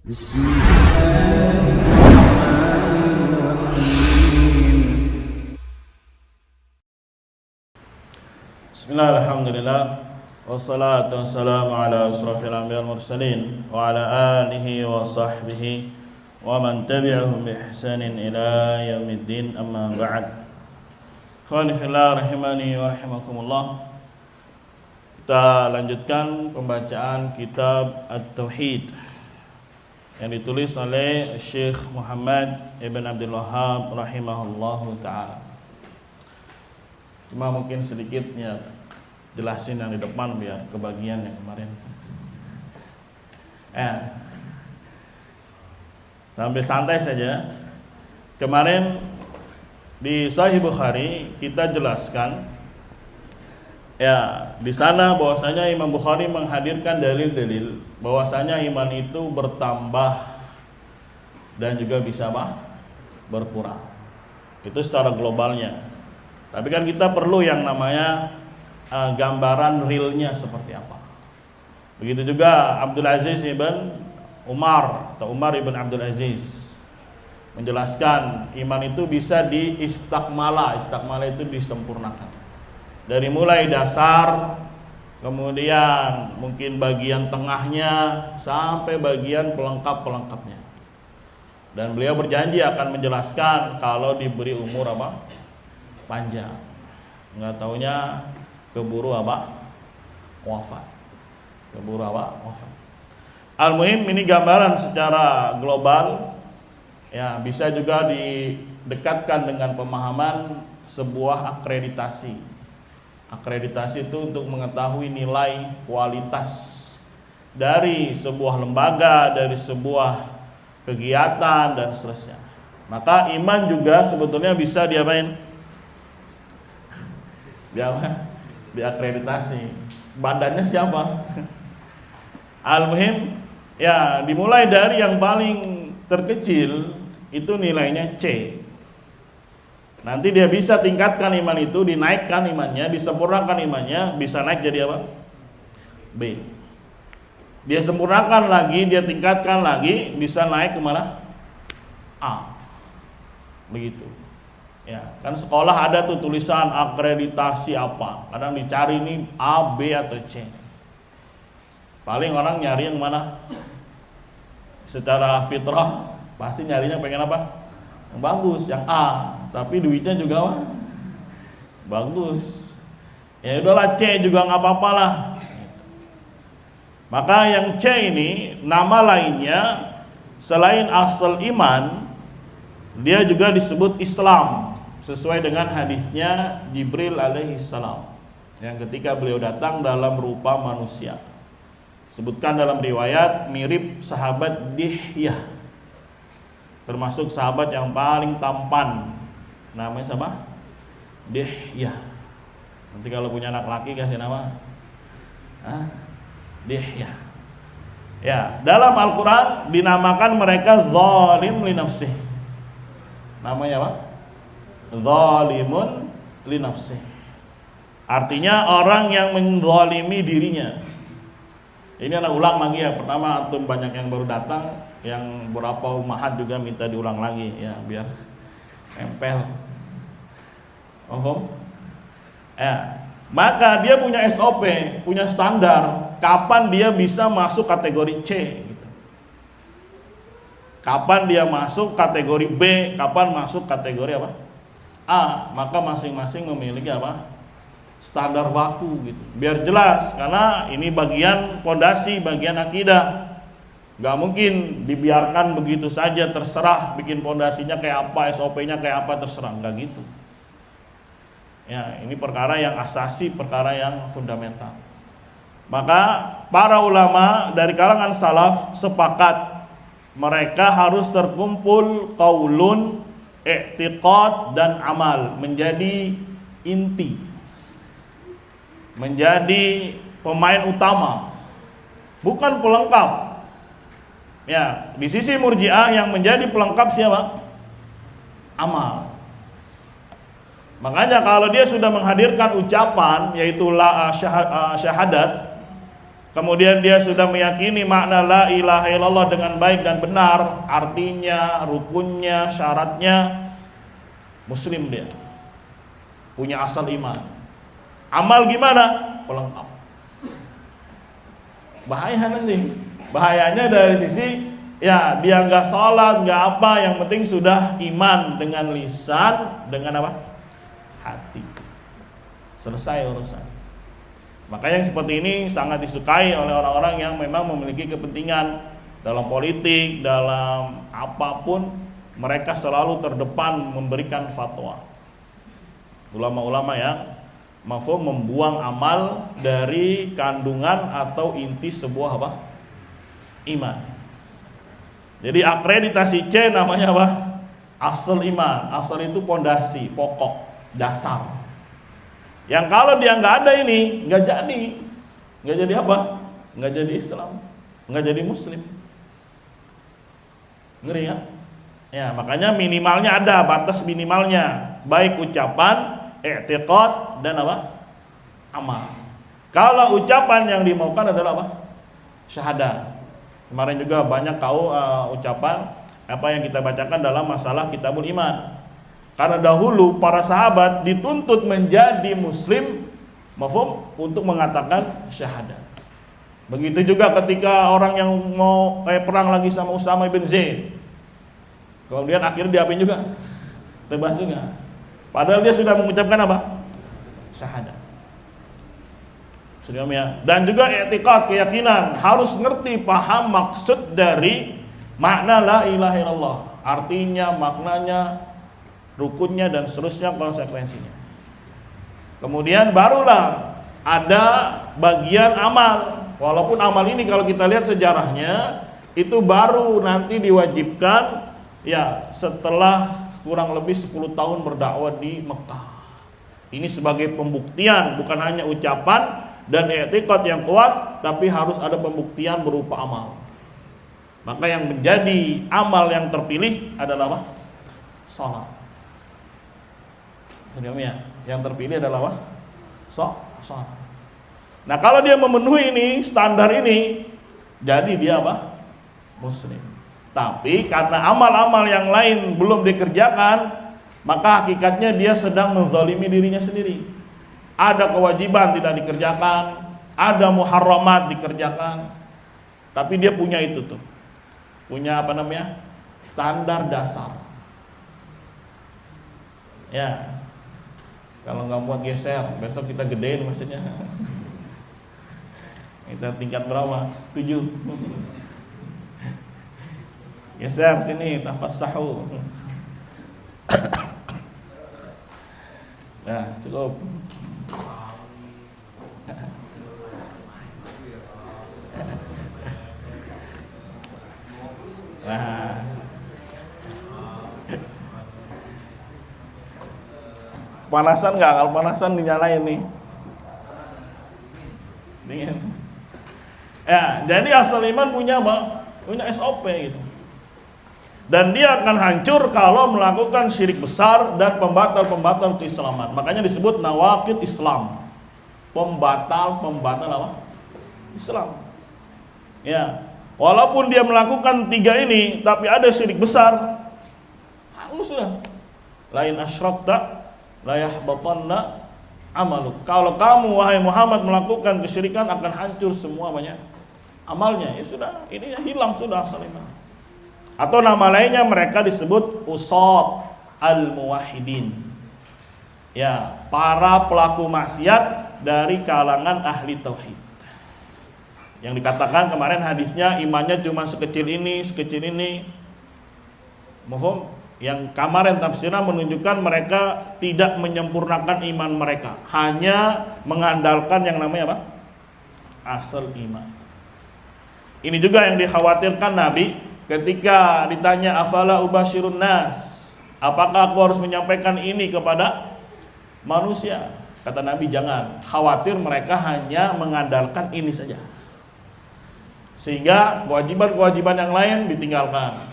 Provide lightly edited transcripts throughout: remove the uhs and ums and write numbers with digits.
بسم الله الرحمن الرحيم بسم الله الحمد لله والصلاة والسلام على أشرف الأنبياء والمرسلين وعلى آله وصحبه ومن تبعهم بإحسان إلى يوم الدين أما بعد Ikhwani fillah rahimani wa rahimakumullah. Kita lanjutkan pembacaan kitab At-Tauhid yang ditulis oleh Syekh Muhammad Ibn Abdul Wahhab rahimahullahu ta'ala. Cuma mungkin sedikitnya jelasin yang di depan biar kebagian yang kemarin. Sambil santai saja. Kemarin di Sahih Bukhari kita jelaskan di sana bahwasanya Imam Bukhari menghadirkan dalil-dalil bahwasanya iman itu bertambah dan juga bisa berkurang. Itu secara globalnya. Tapi kan kita perlu yang namanya gambaran realnya seperti apa. Begitu juga Abdul Aziz ibn Umar atau Umar ibn Abdul Aziz menjelaskan iman itu bisa diistakmala. Istakmala itu disempurnakan. Dari mulai dasar, kemudian mungkin bagian tengahnya sampai bagian pelengkap-pelengkapnya. Dan beliau berjanji akan menjelaskan kalau diberi umur panjang. Enggak taunya keburu wafat. Wafat. Al-muhim ini gambaran secara global. Bisa juga didekatkan dengan pemahaman sebuah akreditasi. Akreditasi itu untuk mengetahui nilai kualitas dari sebuah lembaga, dari sebuah kegiatan dan seterusnya. Maka iman juga sebetulnya bisa diapain? Diakreditasi. Badannya siapa? Al-muhim dimulai dari yang paling terkecil itu nilainya C. Nanti dia bisa tingkatkan iman itu, dinaikkan imannya, disempurnakan imannya, bisa naik jadi apa? B. Dia sempurnakan lagi, dia tingkatkan lagi, bisa naik ke mana? A. Begitu. Kan sekolah ada tuh tulisan akreditasi apa. Kadang dicari ini A, B atau C. Paling orang nyari yang mana? Secara fitrah pasti nyarinya pengen apa? Yang bagus, yang A. Tapi duitnya juga bagus. Ya udahlah C juga nggak apa-apa lah. Maka yang C ini nama lainnya selain asal iman, dia juga disebut Islam sesuai dengan hadisnya Jibril alaihi salam yang ketika beliau datang dalam rupa manusia. Sebutkan dalam riwayat mirip sahabat Dihyah, termasuk sahabat yang paling tampan. Namanya siapa? Dihyah. Nanti kalau punya anak laki kasih nama Dihyah. Dalam Al-Quran dinamakan mereka zalim li nafsih. Namanya apa? Zalimun li nafsih. Artinya orang yang menzalimi dirinya. Ini anak ulang lagi ya. Pertama antum banyak yang baru datang, yang beberapa umahat juga minta diulang lagi biar nempel. Maka dia punya SOP, punya standar kapan dia bisa masuk kategori C gitu. Kapan dia masuk kategori B, kapan masuk kategori A. Maka masing-masing memiliki standar baku gitu. Biar jelas, karena ini bagian pondasi, bagian akidah. Gak mungkin dibiarkan begitu saja terserah bikin pondasinya kayak apa, SOP-nya kayak apa terserah, enggak gitu. Ini perkara yang asasi, perkara yang fundamental. Maka para ulama dari kalangan salaf sepakat mereka harus terkumpul qaulun, i'tiqad dan amal menjadi inti. Menjadi pemain utama. Bukan pelengkap. Di sisi Murji'ah yang menjadi pelengkap siapa? Amal. Makanya kalau dia sudah menghadirkan ucapan yaitu syahadat, kemudian dia sudah meyakini makna la ilaha illallah dengan baik dan benar, artinya, rukunnya, syaratnya, muslim dia. Punya asal iman. Amal gimana? Pelengkap. Bahaya nanti. Bahayanya dari sisi ya dia nggak sholat, nggak apa, yang penting sudah iman dengan lisan, dengan apa? Hati. Selesai urusan. Makanya yang seperti ini sangat disukai oleh orang-orang yang memang memiliki kepentingan dalam politik, dalam apapun, mereka selalu terdepan memberikan fatwa. Ulama-ulama yang membuang amal dari kandungan atau inti sebuah apa? Iman. Jadi akreditasi C namanya apa? Asal iman. Asal itu pondasi, pokok, dasar. Yang kalau dia nggak ada ini, nggak jadi apa? Nggak jadi Islam, nggak jadi Muslim. Ngeri ya? Ya makanya minimalnya ada, batas minimalnya, baik ucapan, i'tiqad dan apa? Amal. Kalau ucapan yang dimaukan adalah apa? Syahadat. Kemarin juga banyak ucapan apa yang kita bacakan dalam masalah Kitabul Iman. Karena dahulu para sahabat dituntut menjadi muslim, untuk mengatakan syahadat. Begitu juga ketika orang yang mau perang lagi sama Usama bin Zaid. Kemudian akhirnya diapain juga? Tebas juga. Padahal dia sudah mengucapkan apa? Syahadat. Dan juga i'tiqad, keyakinan, harus ngerti, paham maksud dari makna la ilaha illallah. Artinya, maknanya, rukunnya dan seterusnya, konsekuensinya. Kemudian barulah ada bagian amal. Walaupun amal ini kalau kita lihat sejarahnya itu baru nanti diwajibkan ya setelah kurang lebih 10 tahun berdakwah di Mekah. Ini sebagai pembuktian, bukan hanya ucapan dan i'tiqad yang kuat, tapi harus ada pembuktian berupa amal. Maka yang menjadi amal yang terpilih adalah apa? Salat. Yang terpilih adalah apa? Salat. Nah kalau dia memenuhi ini, standar ini, jadi dia apa? Muslim. Tapi karena amal-amal yang lain belum dikerjakan, maka hakikatnya dia sedang menzalimi dirinya sendiri. Ada kewajiban tidak dikerjakan, ada muharramat dikerjakan, tapi dia punya itu tuh, punya apa namanya? Standar dasar. Ya. Kalau nggak buat geser, besok kita gedein maksudnya. Kita tingkat berapa? 7. Geser sini, tafassahu. Nah, cukup. Nah. Panasan nggak? Kalau panasan dinyalain nih. Dingin. Ya, jadi asal iman punya apa? Punya SOP gitu. Dan dia akan hancur kalau melakukan syirik besar dan pembatal-pembatal keislaman. Makanya disebut nawaqid Islam. Pembatal apa? Islam. Ya. Walaupun dia melakukan 3 ini, tapi ada syirik besar, hangus sudah. Lain asyrakta la yahbatanna amaluk. Kalau kamu wahai Muhammad melakukan kesyirikan, akan hancur semua banyak amalnya. Ya sudah, ini hilang sudah asal iman. Atau nama lainnya mereka disebut usat al-muwahhidin. Ya, para pelaku maksiat dari kalangan ahli tauhid. Yang dikatakan kemarin hadisnya imannya cuma sekecil ini. Mafhum? Yang kemarin tafsirnya menunjukkan mereka tidak menyempurnakan iman mereka, hanya mengandalkan yang namanya apa? Asal iman. Ini juga yang dikhawatirkan Nabi ketika ditanya afala ubashirun nas, apakah aku harus menyampaikan ini kepada manusia? Kata Nabi jangan, khawatir mereka hanya mengandalkan ini saja, sehingga kewajiban-kewajiban yang lain ditinggalkan.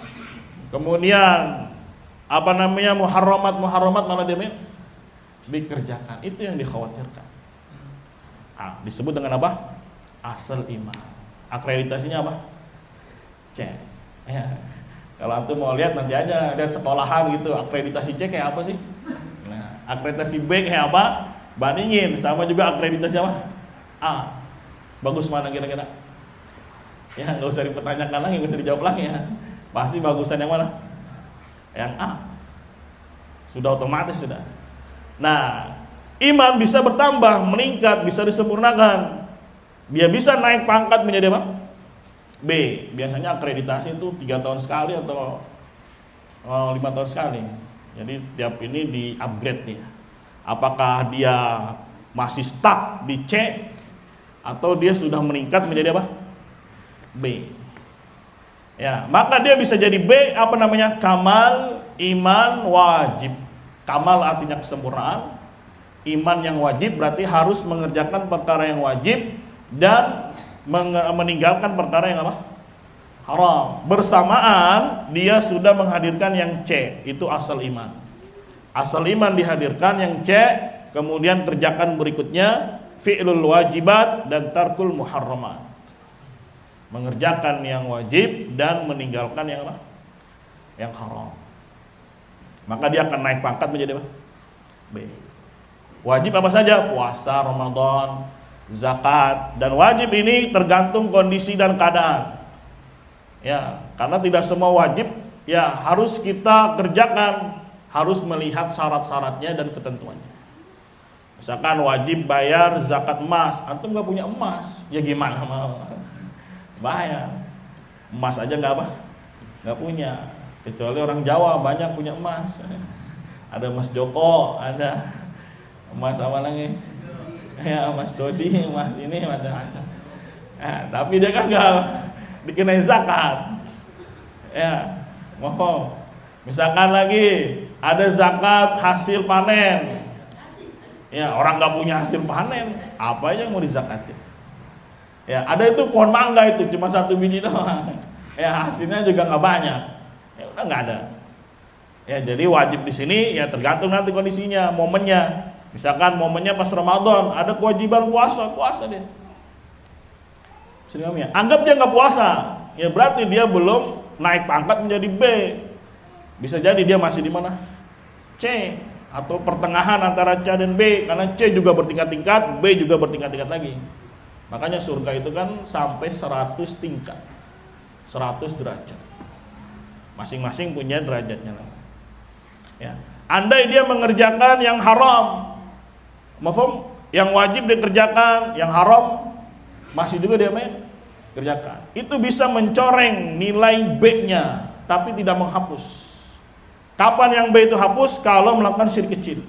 Kemudian muharramat malah dia dikerjakan. Itu yang dikhawatirkan. Disebut dengan apa? asal iman. Akreditasinya apa? C. Ya. Kalau antum mau lihat nanti aja lihat sekolahan gitu, akreditasi C kayak apa sih? Nah, akreditasi B kayak apa? Bandingin sama juga akreditasi apa? A. Bagus mana kira-kira? Ya nggak usah dipertanyakan lagi, nggak usah dijawab lagi ya. Pasti bagusan yang mana? Yang A. Sudah otomatis sudah. Nah, iman bisa bertambah, meningkat, bisa disempurnakan. Dia bisa naik pangkat menjadi apa? B. Biasanya akreditasi itu 3 tahun sekali atau 5 tahun sekali. Jadi tiap ini di upgrade nih. Apakah dia masih stuck di C atau dia sudah meningkat menjadi apa? B. Ya, maka dia bisa jadi B, apa namanya? Kamal iman wajib. Kamal artinya kesempurnaan. Iman yang wajib berarti harus mengerjakan perkara yang wajib dan meninggalkan perkara yang apa? Haram. Bersamaan dia sudah menghadirkan yang C, itu asal iman. Asal iman dihadirkan yang C, kemudian kerjakan berikutnya fi'lul wajibat dan tarkul muharramat. Mengerjakan yang wajib dan meninggalkan yang apa? Yang haram. Maka dia akan naik pangkat menjadi apa? B. Wajib apa saja? Puasa Ramadan, zakat, dan wajib ini tergantung kondisi dan keadaan. Ya, karena tidak semua wajib ya harus kita kerjakan, harus melihat syarat-syaratnya dan ketentuannya. Misalkan wajib bayar zakat emas, antum nggak punya emas, ya gimana mau? Bahaya. Emas aja nggak punya. Kecuali orang Jawa banyak punya emas. Ada emas Joko, ada emas apa lagi? Ya emas Dodi, emas ini macam-macam. Tapi dia kan nggak dikenai zakat. Ya, mohon. Misalkan lagi ada zakat hasil panen. Ya orang nggak punya hasil panen, apa yang mau dizakatin? Ya ada itu pohon mangga itu cuma 1 biji doang. Ya hasilnya juga nggak banyak. Ya udah nggak ada. Ya jadi wajib di sini ya tergantung nanti kondisinya, momennya. Misalkan momennya pas Ramadan, ada kewajiban puasa dia. Ya. Anggap dia nggak puasa, ya berarti dia belum naik pangkat menjadi B. Bisa jadi dia masih di mana? C atau pertengahan antara C dan B, karena C juga bertingkat-tingkat, B juga bertingkat-tingkat lagi. Makanya surga itu kan sampai 100 tingkat, 100 derajat. Masing-masing punya derajatnya. Ya. Andai dia mengerjakan yang haram, mafhum, yang wajib dikerjakan, yang haram masih juga dia kerjakan. Itu bisa mencoreng nilai B-nya, tapi tidak menghapus. Kapan yang B itu hapus? Kalau melakukan syirik kecil.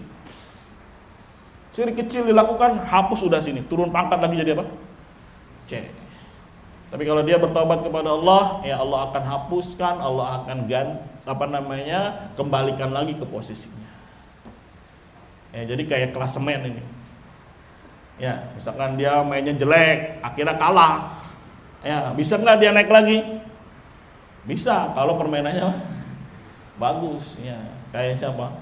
Syirik kecil dilakukan, hapus udah sini, turun pangkat lagi jadi apa? C. Tapi kalau dia bertobat kepada Allah, ya Allah akan hapuskan, Allah akan kembalikan lagi ke posisinya. Ya, jadi kayak klasemen ini. Ya, misalkan dia mainnya jelek, akhirnya kalah. Ya, bisa nggak dia naik lagi? Bisa, kalau permainannya bagus. Ya, kayak siapa?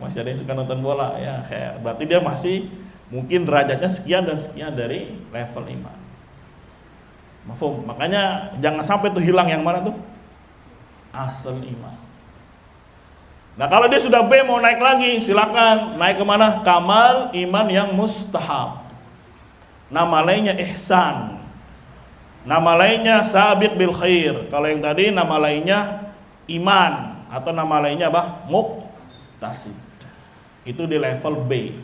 Masih ada yang suka nonton bola, ya. Kayak berarti dia masih mungkin derajatnya sekian dan sekian dari level iman. Mafhum? Makanya jangan sampai tuh hilang yang mana tuh? Asal iman. Nah kalau dia sudah B mau naik lagi, silakan naik kemana? Kamal iman yang mustahab. Nama lainnya ihsan. Nama lainnya sabiq bil khair. Kalau yang tadi nama lainnya iman atau nama lainnya apa? Muqtasid. Itu di level B.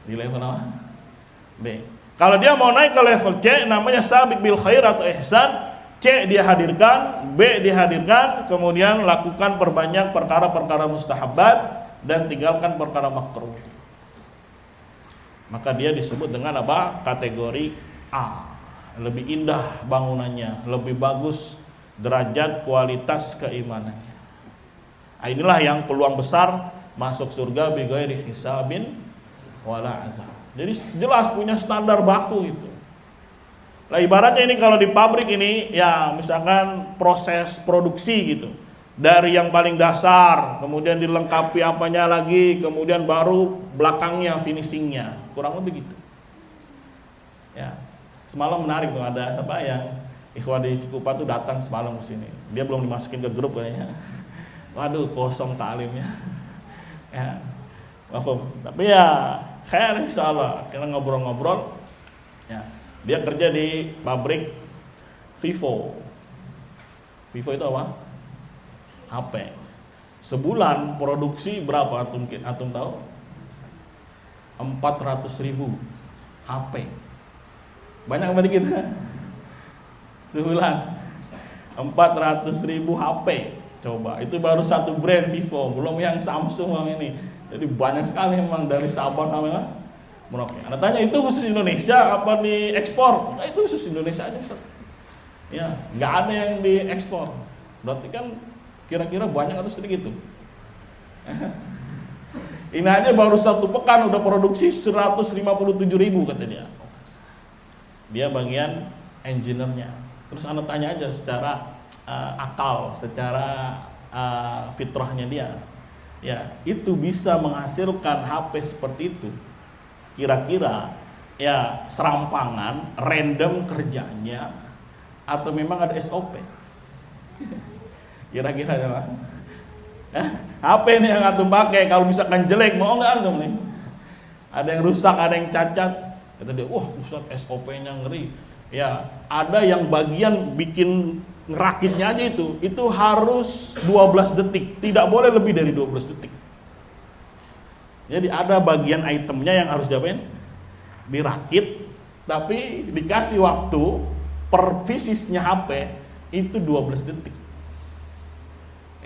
Di level apa? B. Kalau dia mau naik ke level C, namanya sabiq bil khair atau ihsan. C dia hadirkan, B dihadirkan, kemudian lakukan perbanyak perkara-perkara mustahabat dan tinggalkan perkara makruh. Maka dia disebut dengan apa? Kategori A. Lebih indah bangunannya, lebih bagus derajat kualitas keimanannya. Nah, inilah yang peluang besar masuk surga bighairi hisabin wala azab. Jadi jelas punya standar baku itu. Lah ibaratnya ini kalau di pabrik ini ya misalkan proses produksi gitu. Dari yang paling dasar, kemudian dilengkapi apanya lagi, kemudian baru belakangnya finishingnya. Kurang lebih gitu. Ya, semalam menarik tuh, ada siapa yang ikhwan di Cikupa tuh datang semalam ke sini. Dia belum dimasukin ke grup kayaknya. Waduh, kosong taklimnya. Ya, maaf. Tapi ya, khair insyaallah. Kita ngobrol-ngobrol. Ya, dia kerja di pabrik Vivo. Vivo itu apa? HP. Sebulan produksi berapa antum tahu? 400.000 HP. Banyak apa dikit? Sebulan 400.000 HP. Coba, itu baru satu brand Vivo, belum yang Samsung ini. Jadi banyak sekali memang dari Sabang sampai Merauke. Anda tanya itu khusus Indonesia apa diekspor? Nah, itu khusus Indonesia aja, Ustaz. Ya, nggak ada yang diekspor. Berarti kan kira-kira banyak atau sedikit tuh? Ini aja baru satu pekan udah produksi 157.000 kata dia. Dia bagian engineer-nya. Terus Anda tanya aja secara akal, secara fitrahnya dia. Ya, itu bisa menghasilkan HP seperti itu. Kira-kira ya serampangan, random kerjanya atau memang ada SOP? Kira-kira ya, HP nih yang antum pakai kalau misalkan jelek mau nggak antum nih? Ada yang rusak, ada yang cacat. Kata dia, wah Ustaz SOP-nya ngeri. Ya, ada yang bagian bikin ngerakitnya aja itu harus 12 detik, tidak boleh lebih dari 12 detik. Jadi ada bagian itemnya yang harus diapain? Dirakit, tapi dikasih waktu per piecesnya HP itu 12 detik.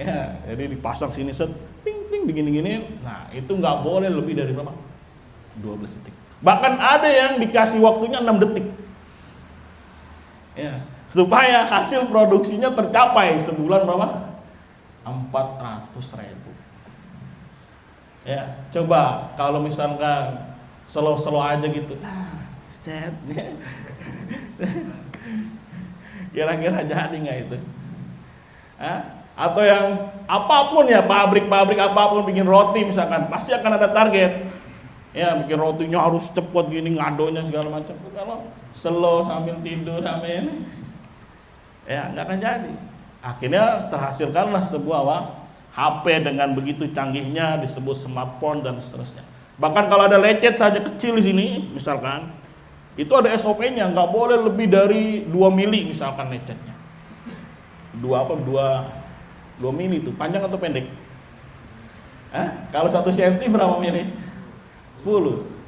Ya, jadi dipasang sini set, ting ting begini-gini. Nah, itu nggak boleh lebih dari berapa? 12 detik. Bahkan ada yang dikasih waktunya 6 detik. Ya, supaya hasil produksinya tercapai sebulan berapa? 400.000. Ya, coba kalau misalkan slow-slow aja gitu. Set. Kira-kira jadi nggak itu? Atau yang apapun ya, pabrik-pabrik apapun bikin roti misalkan, pasti akan ada target. Ya, bikin rotinya harus cepat gini, ngadonya segala macam. Kalau slow sambil tidur sampai ini, ya nggak akan jadi. Akhirnya terhasilkanlah sebuah HP dengan begitu canggihnya, disebut smartphone dan seterusnya. Bahkan kalau ada lecet saja kecil di sini, misalkan, itu ada SOP-nya, nggak boleh lebih dari 2 mili misalkan lecetnya. 2 mili itu panjang atau pendek? Kalau 1 cm berapa mili? 10.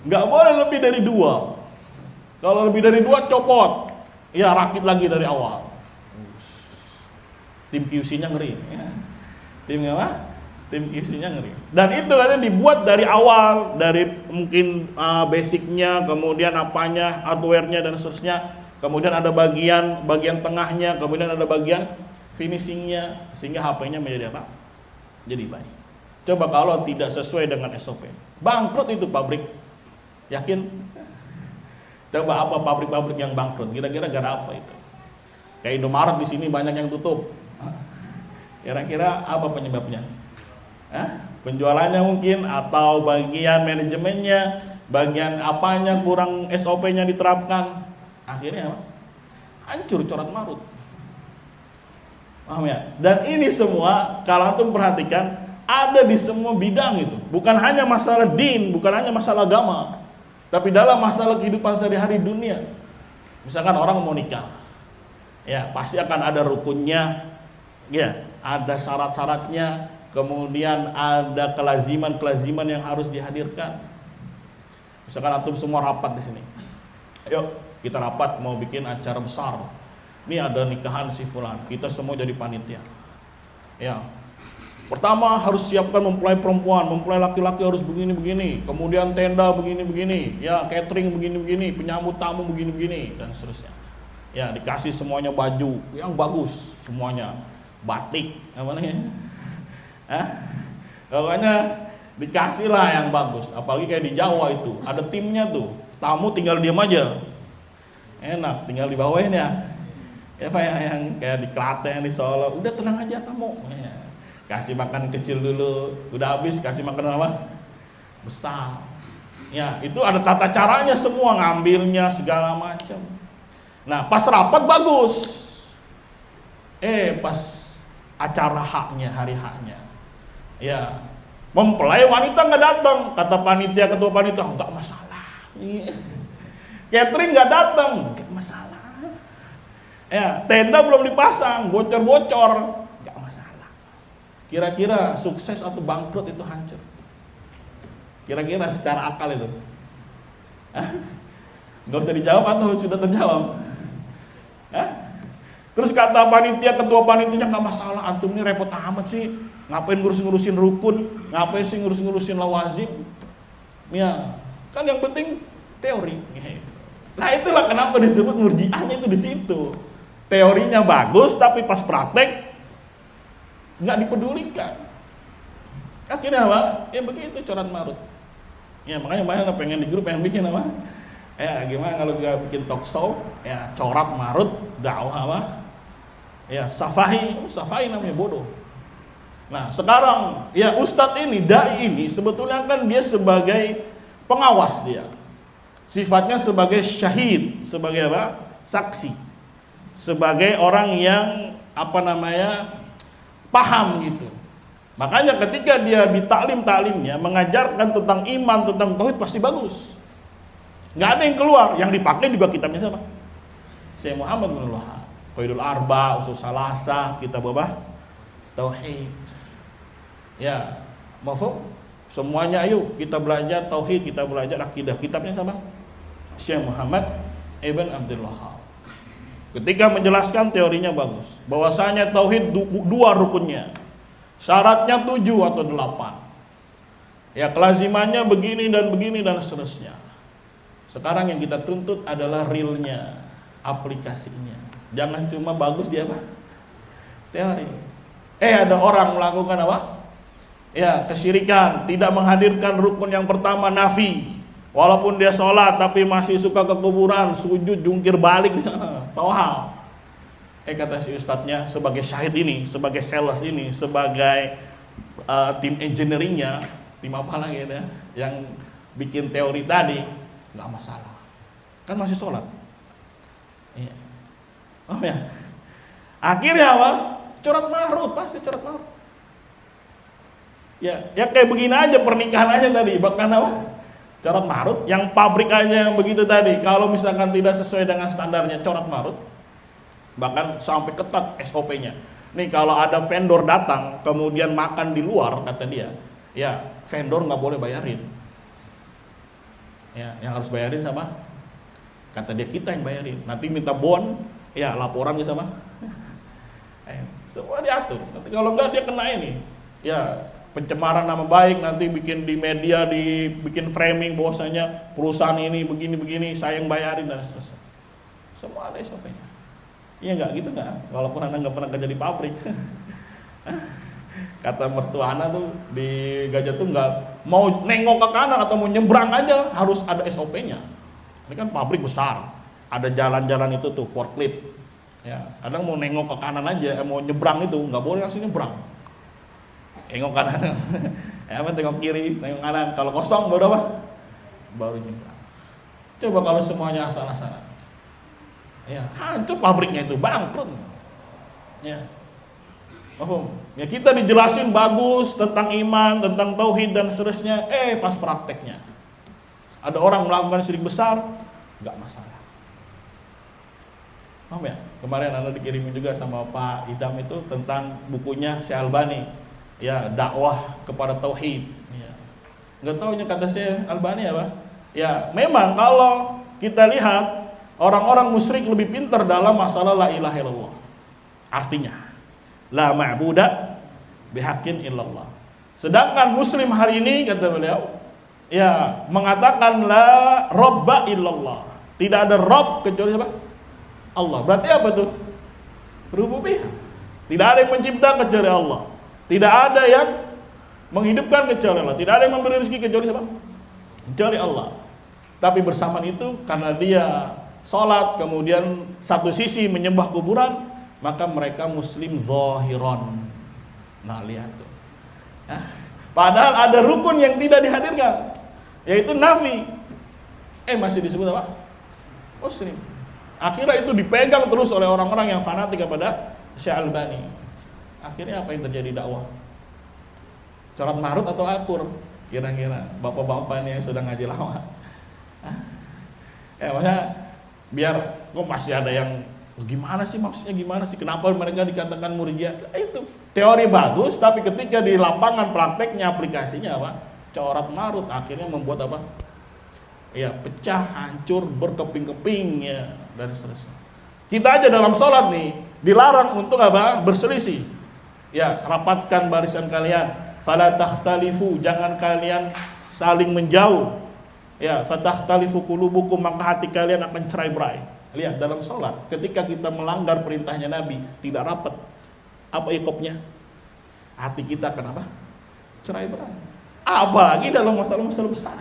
Nggak boleh lebih dari 2. Kalau lebih dari 2 copot. Ya rakit lagi dari awal. Tim QC-nya ngeri. Ya. Tim apa? Tim QC-nya ngeri. Dan itu kan dibuat dari awal, dari mungkin basicnya, kemudian apanya, hardware-nya dan seterusnya. Kemudian ada bagian tengahnya, kemudian ada bagian finishingnya, sehingga HP-nya menjadi apa? Jadi baik. Coba kalau tidak sesuai dengan SOP, bangkrut itu pabrik. Yakin? Coba apa pabrik-pabrik yang bangkrut? Kira-kira gara apa itu? Kayak Indomaret di sini banyak yang tutup. Kira-kira apa penyebabnya? Penjualannya mungkin, atau bagian manajemennya, bagian apanya kurang SOP-nya diterapkan. Akhirnya apa? Hancur corat marut. Paham ya? Dan ini semua kalau antum perhatikan ada di semua bidang itu. Bukan hanya masalah din, bukan hanya masalah agama, tapi dalam masalah kehidupan sehari-hari dunia. Misalkan orang mau nikah, ya pasti akan ada rukunnya, ya ada syarat-syaratnya, kemudian ada kelaziman-kelaziman yang harus dihadirkan. Misalkan antum semua rapat di sini, ayo kita rapat mau bikin acara besar. Ini ada nikahan si fulan, kita semua jadi panitia. Ya. Pertama harus siapkan mempelai perempuan, mempelai laki-laki harus begini-begini, kemudian tenda begini-begini, ya catering begini-begini, penyambut tamu begini-begini dan seterusnya. Ya dikasih semuanya baju yang bagus, semuanya batik, apa namanya? Pokoknya dikasih lah yang bagus. Apalagi kayak di Jawa itu ada timnya tuh, tamu tinggal diam aja, enak, tinggal dibawain ya. Ya Pak yang kayak di Klaten, di Solo, udah tenang aja tamu. Ya. Kasih makan kecil dulu, udah habis kasih makan apa? Besar. Ya, itu ada tata caranya semua, ngambilnya segala macam. Nah, pas rapat bagus. Pas acara haknya, hari haknya, ya, mempelai wanita nggak datang, kata panitia, ketua panitia, nggak masalah. Catering nggak datang, nggak masalah. Ya, tenda belum dipasang, bocor-bocor, nggak masalah. Kira-kira sukses atau bangkrut itu hancur? Kira-kira secara akal itu? Nggak usah dijawab atau sudah terjawab? Terus kata panitia, ketua panitianya, nggak masalah, antum ini repot amat sih, ngapain ngurusin rukun, ngapain sih ngurusin lawazim, ya kan yang penting teori. Nah itulah kenapa disebut murjiahnya itu di situ, teorinya bagus tapi pas praktek nggak dipedulikan. Akhirnya apa? Ya begitu corat marut. Ya makanya banyak pengen di grup, pengen bikin apa? Ya gimana kalau kita bikin talk show, ya corat marut, dakwah apa? Ya safai namanya bodoh. Nah sekarang ya ustadz ini, dai ini sebetulnya kan dia sebagai pengawas, dia sifatnya sebagai syahid, sebagai apa? Saksi, sebagai orang yang paham gitu. Makanya ketika dia di taklimnya mengajarkan tentang iman, tentang tauhid pasti bagus. Nggak ada yang keluar, yang dipakai juga kitabnya sama. Syekh Muhammad bin Wahab, Qaidul Arba, Usul Salasah, kitab apa? Tauhid. Ya, mafhum? Semuanya ayo kita belajar tauhid, kita belajar akidah. Kitabnya sama. Syekh Muhammad Ibn Abdul Wahab. Ketika menjelaskan teorinya bagus. Bahwasanya tauhid dua rukunnya. Syaratnya 7 atau 8. Ya, kelazimannya begini dan seterusnya. Sekarang yang kita tuntut adalah realnya, aplikasinya. Jangan cuma bagus dia apa? Teori. Ada orang melakukan apa? Ya, kesyirikan, tidak menghadirkan rukun yang pertama, nafi. Walaupun dia sholat tapi masih suka ke kuburan, sujud, jungkir balik di sana. Tawaf. Kata si ustadznya, sebagai syahid ini, sebagai sales ini, sebagai tim engineeringnya, tim apa lagi ya, yang bikin teori tadi, nggak masalah. Kan masih sholat. Iya. Oh ya. Akhirnya apa? Corat marut, pasti corat marut. Ya kayak begini aja pernikahan aja tadi, bahkan apa? Corat marut, yang pabrik aja yang begitu tadi, kalau misalkan tidak sesuai dengan standarnya corat marut, bahkan sampai ketat SOP-nya. Nih kalau ada vendor datang kemudian makan di luar, kata dia, ya vendor nggak boleh bayarin. Ya, yang harus bayarin sama, kata dia, kita yang bayarin. Nanti minta bon, ya laporan bisa sama. Semua diatur. Nanti kalau enggak dia kena ini, ya pencemaran nama baik, nanti bikin di media, dibikin framing bahwasanya perusahaan ini begini-begini, saya yang bayarin dan seterusnya. Semua ada SOP-nya. Iya nggak gitu nggak? Walaupun Anda nggak pernah kerja di pabrik. Kata mertua Anda tuh di Gajah Tunggal, mau nengok ke kanan atau mau nyebrang aja harus ada SOP-nya. Ini kan pabrik besar, ada jalan-jalan itu tuh forklift. Ya, kadang mau nengok ke kanan aja, mau nyebrang itu nggak boleh langsung nyebrang. Nengok kanan, tengok kiri, tengok kanan. Kalau kosong baru apa? Baru nyebrang. Coba kalau semuanya asal-asalan. Ya, hancur pabriknya itu, bangkrut. Ya. Ya kita dijelasin bagus tentang iman, tentang tauhid dan seterusnya, pas prakteknya ada orang melakukan syirik besar, nggak masalah. Paham ya? Kemarin Anda dikirimin juga sama Pak Idam itu tentang bukunya Syekh Albani, ya dakwah kepada tauhid. Ya. Nggak taunya kata Syekh Albani apa? Ya memang kalau kita lihat orang-orang musyrik lebih pintar dalam masalah la ilaha illallah. Artinya la ma'buda bihaqqin illallah. Sedangkan muslim hari ini, kata beliau, ya mengatakan la robba illallah. Tidak ada rob kecuali apa? Allah. Berarti apa tuh? Rububiyah. Tidak ada yang mencipta kecuali Allah. Tidak ada yang menghidupkan kecuali Allah. Tidak ada yang memberi rezeki kecuali siapa? Kecuali Allah. Tapi bersamaan itu karena dia sholat, kemudian satu sisi menyembah kuburan, maka mereka muslim zahiron. Nah lihat tuh. Padahal ada rukun yang tidak dihadirkan. yaitu nafi. Masih disebut apa? Muslim. Akhirnya itu dipegang terus oleh orang-orang yang fanatik kepada Syekh Albani. Akhirnya apa yang terjadi dakwah? Corat marut atau akur? Kira-kira bapak-bapak ini yang sudah ngaji lama. Maksudnya biar kok masih ada yang gimana sih maksudnya, gimana sih, kenapa mereka dikatakan Murji'ah? Itu teori bagus, tapi ketika di lapangan prakteknya, aplikasinya apa? Corat marut, akhirnya membuat apa? Ya pecah, hancur, berkeping-keping ya, dan seterusnya. Kita aja dalam sholat nih dilarang untuk apa? Berselisih. Ya, rapatkan barisan kalian. Fala takhtalifu, jangan kalian saling menjauh. Ya, fatakhtalifu qulubukum, maka hati kalian akan cerai-berai. Lihat dalam sholat, ketika kita melanggar perintahnya Nabi, tidak rapat, apa ikopnya? Hati kita akan apa? Cerai-berai. Apalagi dalam masalah-masalah besar.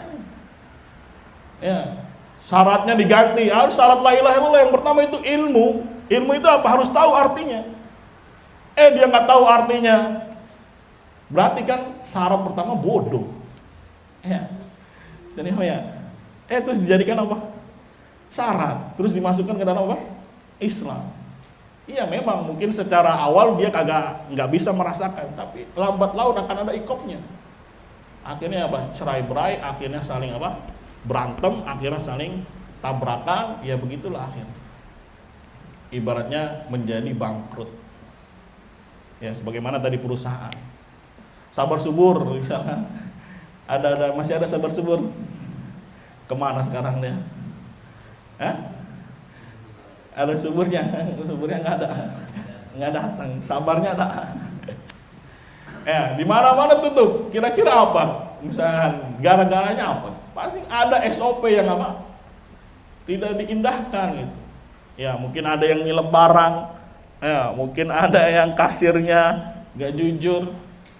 Ya, syaratnya diganti. Harus syarat la ilaha illallah yang pertama itu ilmu. Ilmu itu apa? Harus tahu artinya. Dia nggak tahu artinya. Berarti kan syarat pertama bodoh. Ya. Jadi terus dijadikan apa? Syarat. Terus dimasukkan ke dalam apa? Islam. Iya, memang mungkin secara awal dia nggak bisa merasakan, tapi lambat laun akan ada ikopnya. Akhirnya apa? Cerai-berai, akhirnya saling apa? Berantem, akhirnya saling tabrakan, ya begitulah akhirnya. Ibaratnya menjadi bangkrut. Ya, sebagaimana tadi perusahaan. Sabar subur misalnya. Masih ada sabar subur. Kemana sekarang dia? Ada suburnya nggak datang. Sabarnya ada. Ya, di mana-mana tutup. Kira-kira apa? Misalkan gara-garanya apa? Pasti ada SOP yang apa? Tidak diindahkan gitu. Ya, mungkin ada yang nyelep barang. Ya, mungkin ada yang kasirnya nggak jujur.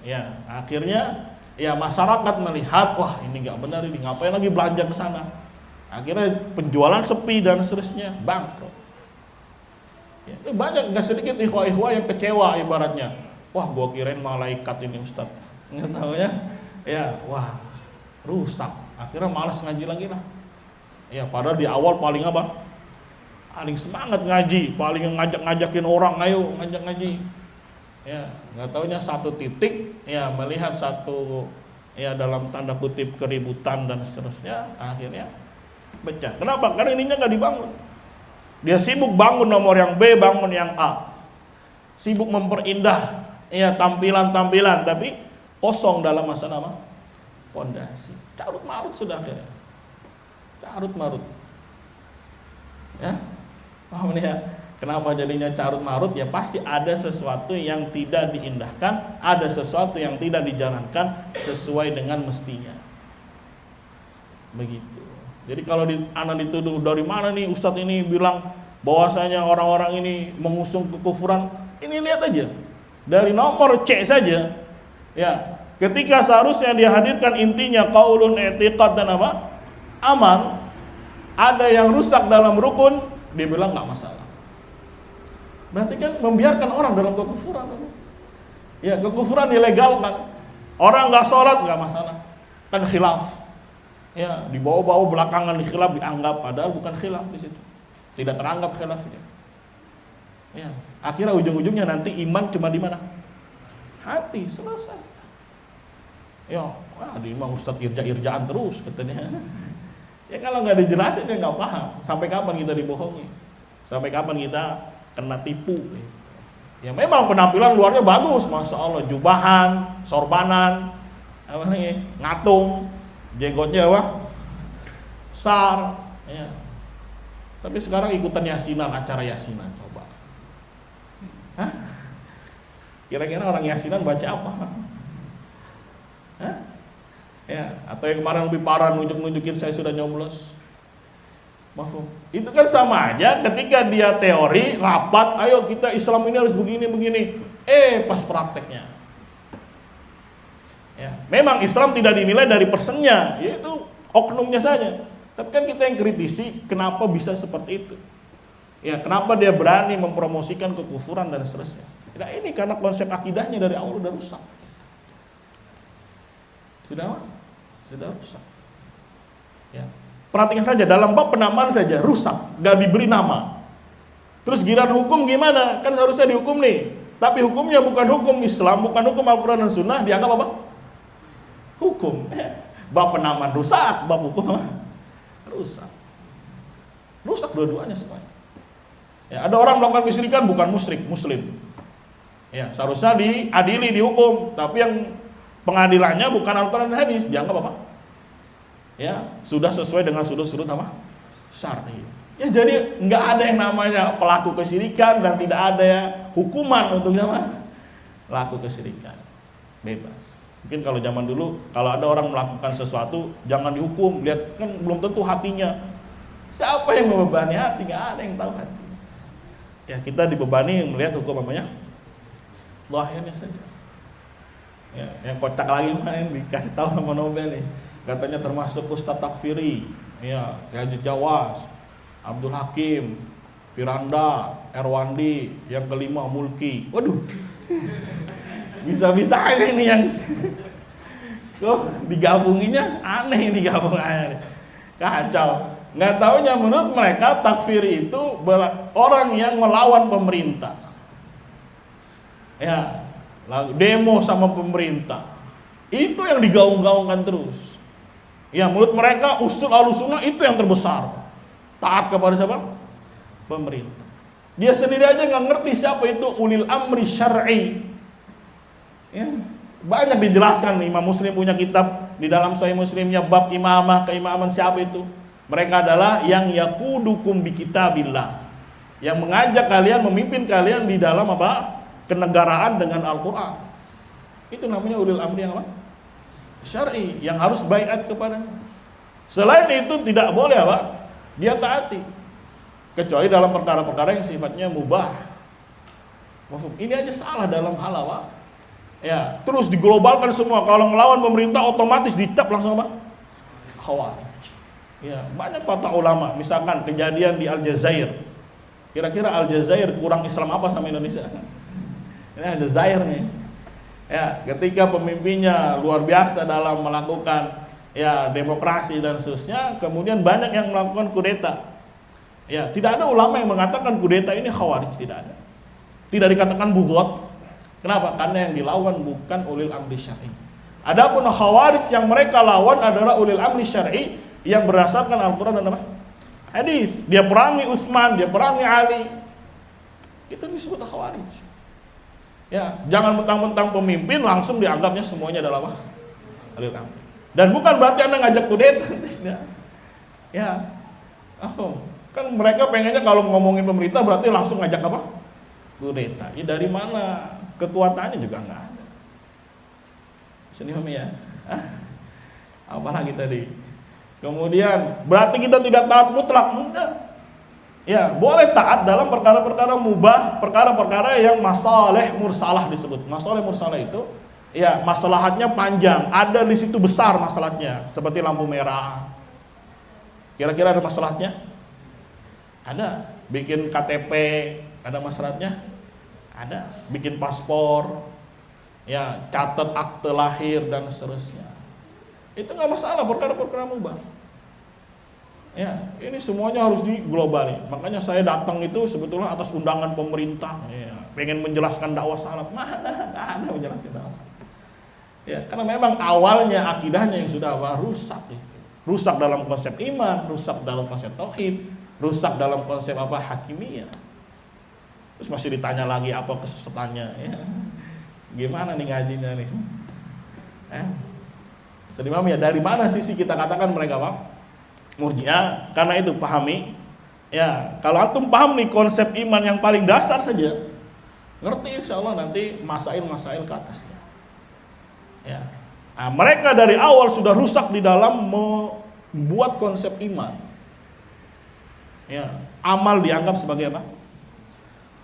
Ya, akhirnya ya masyarakat melihat, wah ini nggak benar, ini ngapain lagi belanja ke sana. Akhirnya penjualan sepi dan seterusnya, bangkrut. Ya, banyak, nggak sedikit ikhwah-ikhwah yang kecewa ibaratnya. Wah, gua kirain malaikat ini Ustaz. Nggak tahu ya, wah rusak. Akhirnya malas ngaji lagi lah. Ya, padahal di awal paling apa? Paling semangat ngaji, paling ngajakin orang, ayo ngajak ngaji. Ya, nggak taunya satu titik, ya melihat satu, ya dalam tanda kutip keributan dan seterusnya, akhirnya pecah. Kenapa? Karena ininya nggak dibangun. Dia sibuk bangun nomor yang B, bangun yang A. Sibuk memperindah, ya tampilan-tampilan, tapi kosong dalam masalah apa? Pondasi. Carut marut sudah akhirnya. Carut marut. Ya, paham nih ya? Kenapa jadinya carut marut? Ya pasti ada sesuatu yang tidak diindahkan, ada sesuatu yang tidak dijalankan sesuai dengan mestinya. Begitu. Jadi kalau anak dituduh dari mana nih Ustadz ini bilang bahwasanya orang-orang ini mengusung kekufuran, ini lihat aja dari nomor C saja. Ya, ketika seharusnya dia hadirkan intinya qaulun i'tiqad dan apa? Amal, ada yang rusak dalam rukun, dia bilang nggak masalah. Berarti kan membiarkan orang dalam kekufuran. Ya, kekufuran dilegalkan. Orang nggak sholat nggak masalah, kan khilaf. Ya, dibawa-bawa belakangan di khilaf dianggap, padahal bukan khilaf di situ. Tidak teranggap khilafnya. Ya, akhirnya ujung-ujungnya nanti iman cuma di mana? Hati, selesai. Ya, wah, di imam Ustadz irja-irjaan terus katanya. Ya kalau nggak dijelasin ya nggak paham. Sampai kapan kita dibohongi? Sampai kapan kita kena tipu? Ya memang penampilan luarnya bagus, masya Allah, jubahan, sorbanan, apa nih, ngatung, jenggotnya apa? Sar, ya. Tapi sekarang ikutan yasinan, acara yasinan, coba. Hah? Kira-kira orang yasinan baca apa? Hah? Ya, atau yang kemarin lebih parah nunjuk-nunjukin saya sudah nyoblos. Mafhum. Itu kan sama aja ketika dia teori rapat, ayo kita Islam ini harus begini-begini. Pas prakteknya. Ya, memang Islam tidak dinilai dari personnya, yaitu oknumnya saja. Tapi kan kita yang kritisi, kenapa bisa seperti itu? Ya, kenapa dia berani mempromosikan kekufuran dan seterusnya? Nah, ini karena konsep akidahnya dari awal udah rusak. Sudah rusak. Ya. Perhatikan saja dalam bab penamaan saja rusak, gak diberi nama. Terus giliran hukum gimana? Kan seharusnya dihukum nih. Tapi hukumnya bukan hukum Islam, bukan hukum Al-Quran dan Sunnah, dianggap apa? Hukum. Bab penamaan rusak, bab hukum apa? Rusak. Rusak dua-duanya semuanya. Ya, ada orang melakukan kesyirikan bukan musyrik, muslim. Ya, seharusnya diadili, dihukum, tapi yang pengadilannya bukan Al-Quran dan hadis, dianggap apa? Ya, sudah sesuai dengan sudut-sudut apa? Syar'i. Ya, jadi nggak ada yang namanya pelaku kesyirikan dan tidak ada ya hukuman untuk apa? Pelaku kesyirikan. Bebas. Mungkin kalau zaman dulu, kalau ada orang melakukan sesuatu, jangan dihukum. Lihat, kan belum tentu hatinya. Siapa yang membebani hati? Nggak ada yang tahu hati. Ya, kita dibebani melihat hukum namanya lahirnya saja. Ya, yang kocak lagi main dikasih tahu sama Nobel nih. Katanya termasuk Ustadz Takfiri, ya, Haji Jawas, Abdul Hakim, Firanda, Erwandi, yang kelima Mulki. Waduh. Bisa-bisa aja ini yang kok digabunginnya aneh ini gabungannya. Kacau. Nggak taunya menurut mereka takfiri itu orang yang melawan pemerintah. Ya, demo sama pemerintah. Itu yang digaung-gaungkan terus. Ya, menurut mereka usul Ahlussunnah itu yang terbesar. Taat kepada siapa? Pemerintah. Dia sendiri aja nggak ngerti siapa itu ulil amri syar'i. Ya, banyak dijelaskan. Imam Muslim punya kitab di dalam Sahih Muslimnya bab imamah, keimaman siapa itu? Mereka adalah yang yaqudukum bi kitabillah, yang mengajak kalian, memimpin kalian di dalam apa? Kenegaraan dengan Al-Quran. Itu namanya ulil amri yang apa? Syar'i, yang harus baiat kepadanya. Selain itu tidak boleh apa? Dia taati. Kecuali dalam perkara-perkara yang sifatnya mubah. Ini aja salah dalam hal apa? Ya, terus diglobalkan semua. Kalau melawan pemerintah otomatis dicap langsung apa? Khawarij. Ya, banyak fatwa ulama. Misalkan kejadian di Aljazair. Kira-kira Aljazair kurang Islam apa sama Indonesia? Ini Aljazair nih. Ya, ketika pemimpinnya luar biasa dalam melakukan ya demokrasi dan seterusnya, kemudian banyak yang melakukan kudeta. Ya, tidak ada ulama yang mengatakan kudeta ini khawarij, tidak ada. Tidak dikatakan bugot. Kenapa? Karena yang dilawan bukan ulil amri syar'i. Adapun khawarij yang mereka lawan adalah ulil amri syar'i yang berdasarkan Al-Quran dan apa? Hadis. Dia perangi Utsman, dia perangi Ali. Itu disebut khawarij. Ya, jangan mentang-mentang pemimpin langsung dianggapnya semuanya adalah apa? Ulil amri. Dan bukan berarti Anda ngajak kudeta. Ya. Langsung. Kan mereka pengennya kalau ngomongin pemerintah berarti langsung ngajak apa? Kudeta. Ya dari mana? Kekuatannya juga nggak ada. Sini Mami ya. Apalagi tadi. Kemudian berarti kita tidak taat mutlak. Enggak. Ya, boleh taat dalam perkara-perkara mubah, perkara-perkara yang masalih mursalah disebut. Masalih mursalah itu ya maslahatnya panjang, ada di situ besar masalahnya, seperti lampu merah. Kira-kira ada masalahnya? Ada. Bikin KTP ada masalahnya? Ada. Bikin paspor, ya, catat akte lahir dan seterusnya. Itu nggak masalah, perkara-perkara mubah. Ya, ini semuanya harus diglobali. Makanya saya datang itu sebetulnya atas undangan pemerintah. Ya, pengen menjelaskan dakwah salaf. Mana? Nggak ada menjelaskan dakwah salaf. Ya, karena memang awalnya akidahnya yang sudah rusak. Rusak dalam konsep iman, rusak dalam konsep tauhid, rusak dalam konsep apa hakimiyah. Terus masih ditanya lagi apa kesesatannya, ya. Gimana nih ngajinya nih? Sedih ya, dari mana sisi kita katakan mereka apa? Murji'ah? Karena itu pahami. Ya, kalau antum paham nih konsep iman yang paling dasar saja, ngerti insya Allah nanti masail-masail ke atasnya. Ya. Nah, mereka dari awal sudah rusak di dalam membuat konsep iman. Ya, amal dianggap sebagai apa?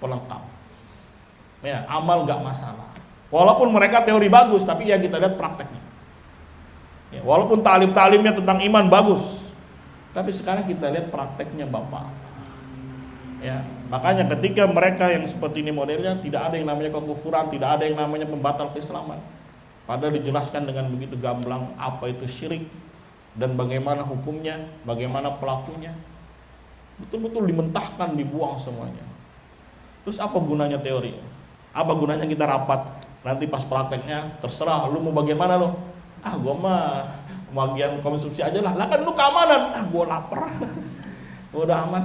Pelengkap. Ya, amal gak masalah. Walaupun mereka teori bagus, tapi ya kita lihat prakteknya. Ya, walaupun talim-talimnya tentang iman bagus, tapi sekarang kita lihat prakteknya Bapak. Ya, makanya ketika mereka yang seperti ini modelnya, tidak ada yang namanya kekufuran, tidak ada yang namanya pembatal keislaman. Padahal dijelaskan dengan begitu gamblang apa itu syirik dan bagaimana hukumnya, bagaimana pelakunya. Betul-betul dimentahkan, dibuang semuanya. Terus apa gunanya teori? Apa gunanya kita rapat? Nanti pas prakteknya terserah lu mau bagaimana lu. Gua mah bagian konsumsi aja lah. Lah kan lu keamanan. Gua lapar. Udah amat.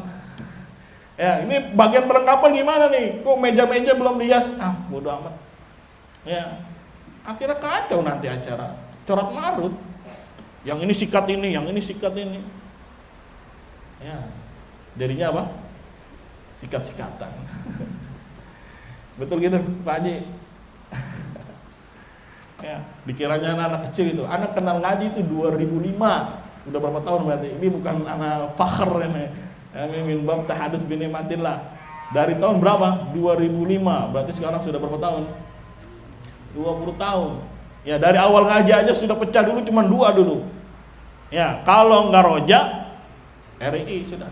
Ya, ini bagian perlengkapan gimana nih? Kok meja-meja belum dihias? Bodo amat. Ya. Akhirnya kacau nanti acara. Corak marut. Yang ini sikat ini, yang ini sikat ini. Ya. Jadinya apa? Sikat-sikatan. Betul gitu, Pak Haji? Ya, dikiranya anak kecil itu. Anak kenal ngaji itu 2005. Udah berapa tahun berarti? Ini bukan anak fakhr ini. Ini min bab tahadus bi nikmatillah. Dari tahun berapa? 2005. Berarti sekarang sudah berapa tahun? 20 tahun. Ya, dari awal ngaji aja sudah pecah dulu cuma 2 dulu. Ya, kalau enggak rojak RI sudah.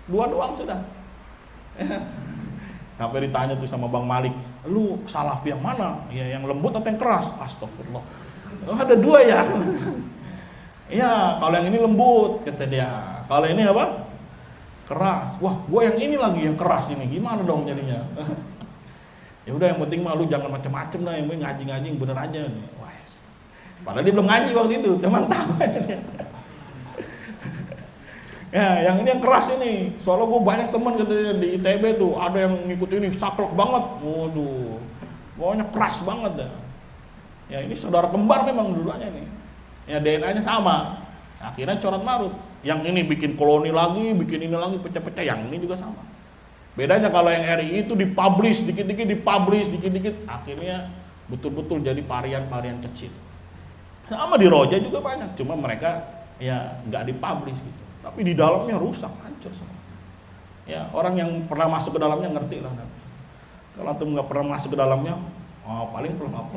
2 doang sudah. Ya. Sampai ditanya tuh sama Bang Malik, lu salaf yang mana? Ya, yang lembut atau yang keras? Astagfirullah. Ada 2 ya. Iya, kalau yang ini lembut kata dia. Kalau ini apa? Keras. Wah, gua yang ini lagi yang keras ini. Gimana dong jadinya? Ya udah, yang penting mah lu jangan macam-macam dah, yang penting ngaji-ngaji yang bener aja. Wah. Padahal dia belum ngaji waktu itu, teman tahu. Ya, yang ini yang keras ini. Soalnya gue banyak teman katanya di ITB tuh, ada yang ngikut ini saklek banget. Waduh. Pokoknya keras banget dah. Ya, ini saudara kembar memang dulunya nih. Ya, DNA-nya sama. Akhirnya corat marut. Yang ini bikin koloni lagi, bikin ini lagi, pecah-pecah. Yang ini juga sama. Bedanya kalau yang RI itu dipublish, dikit-dikit dipublish, dikit-dikit. Akhirnya betul-betul jadi varian-varian kecil. Sama di Roja juga banyak. Cuma mereka ya nggak dipublish gitu. Tapi di dalamnya rusak, hancur semua. Ya, orang yang pernah masuk ke dalamnya ngerti lah. Kalau antum nggak pernah masuk ke dalamnya, paling pulang.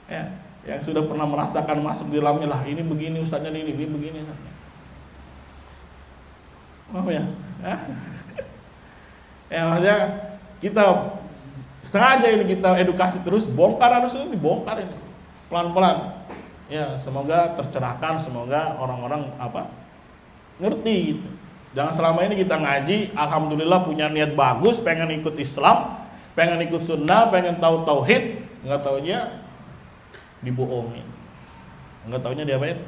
Ya, yang sudah pernah merasakan masuk di dalamnya lah, ini begini ustaznya, ini begini. Apa ya? Ya, maksudnya kita sengaja ini kita edukasi terus, bongkar harus ini dibongkar ini pelan-pelan. Ya, semoga tercerahkan, semoga orang-orang ngerti gitu. Jangan selama ini kita ngaji, alhamdulillah punya niat bagus, pengen ikut Islam, pengen ikut sunnah, pengen tahu tauhid, nggak taunya dibohongin, nggak taunya diapain?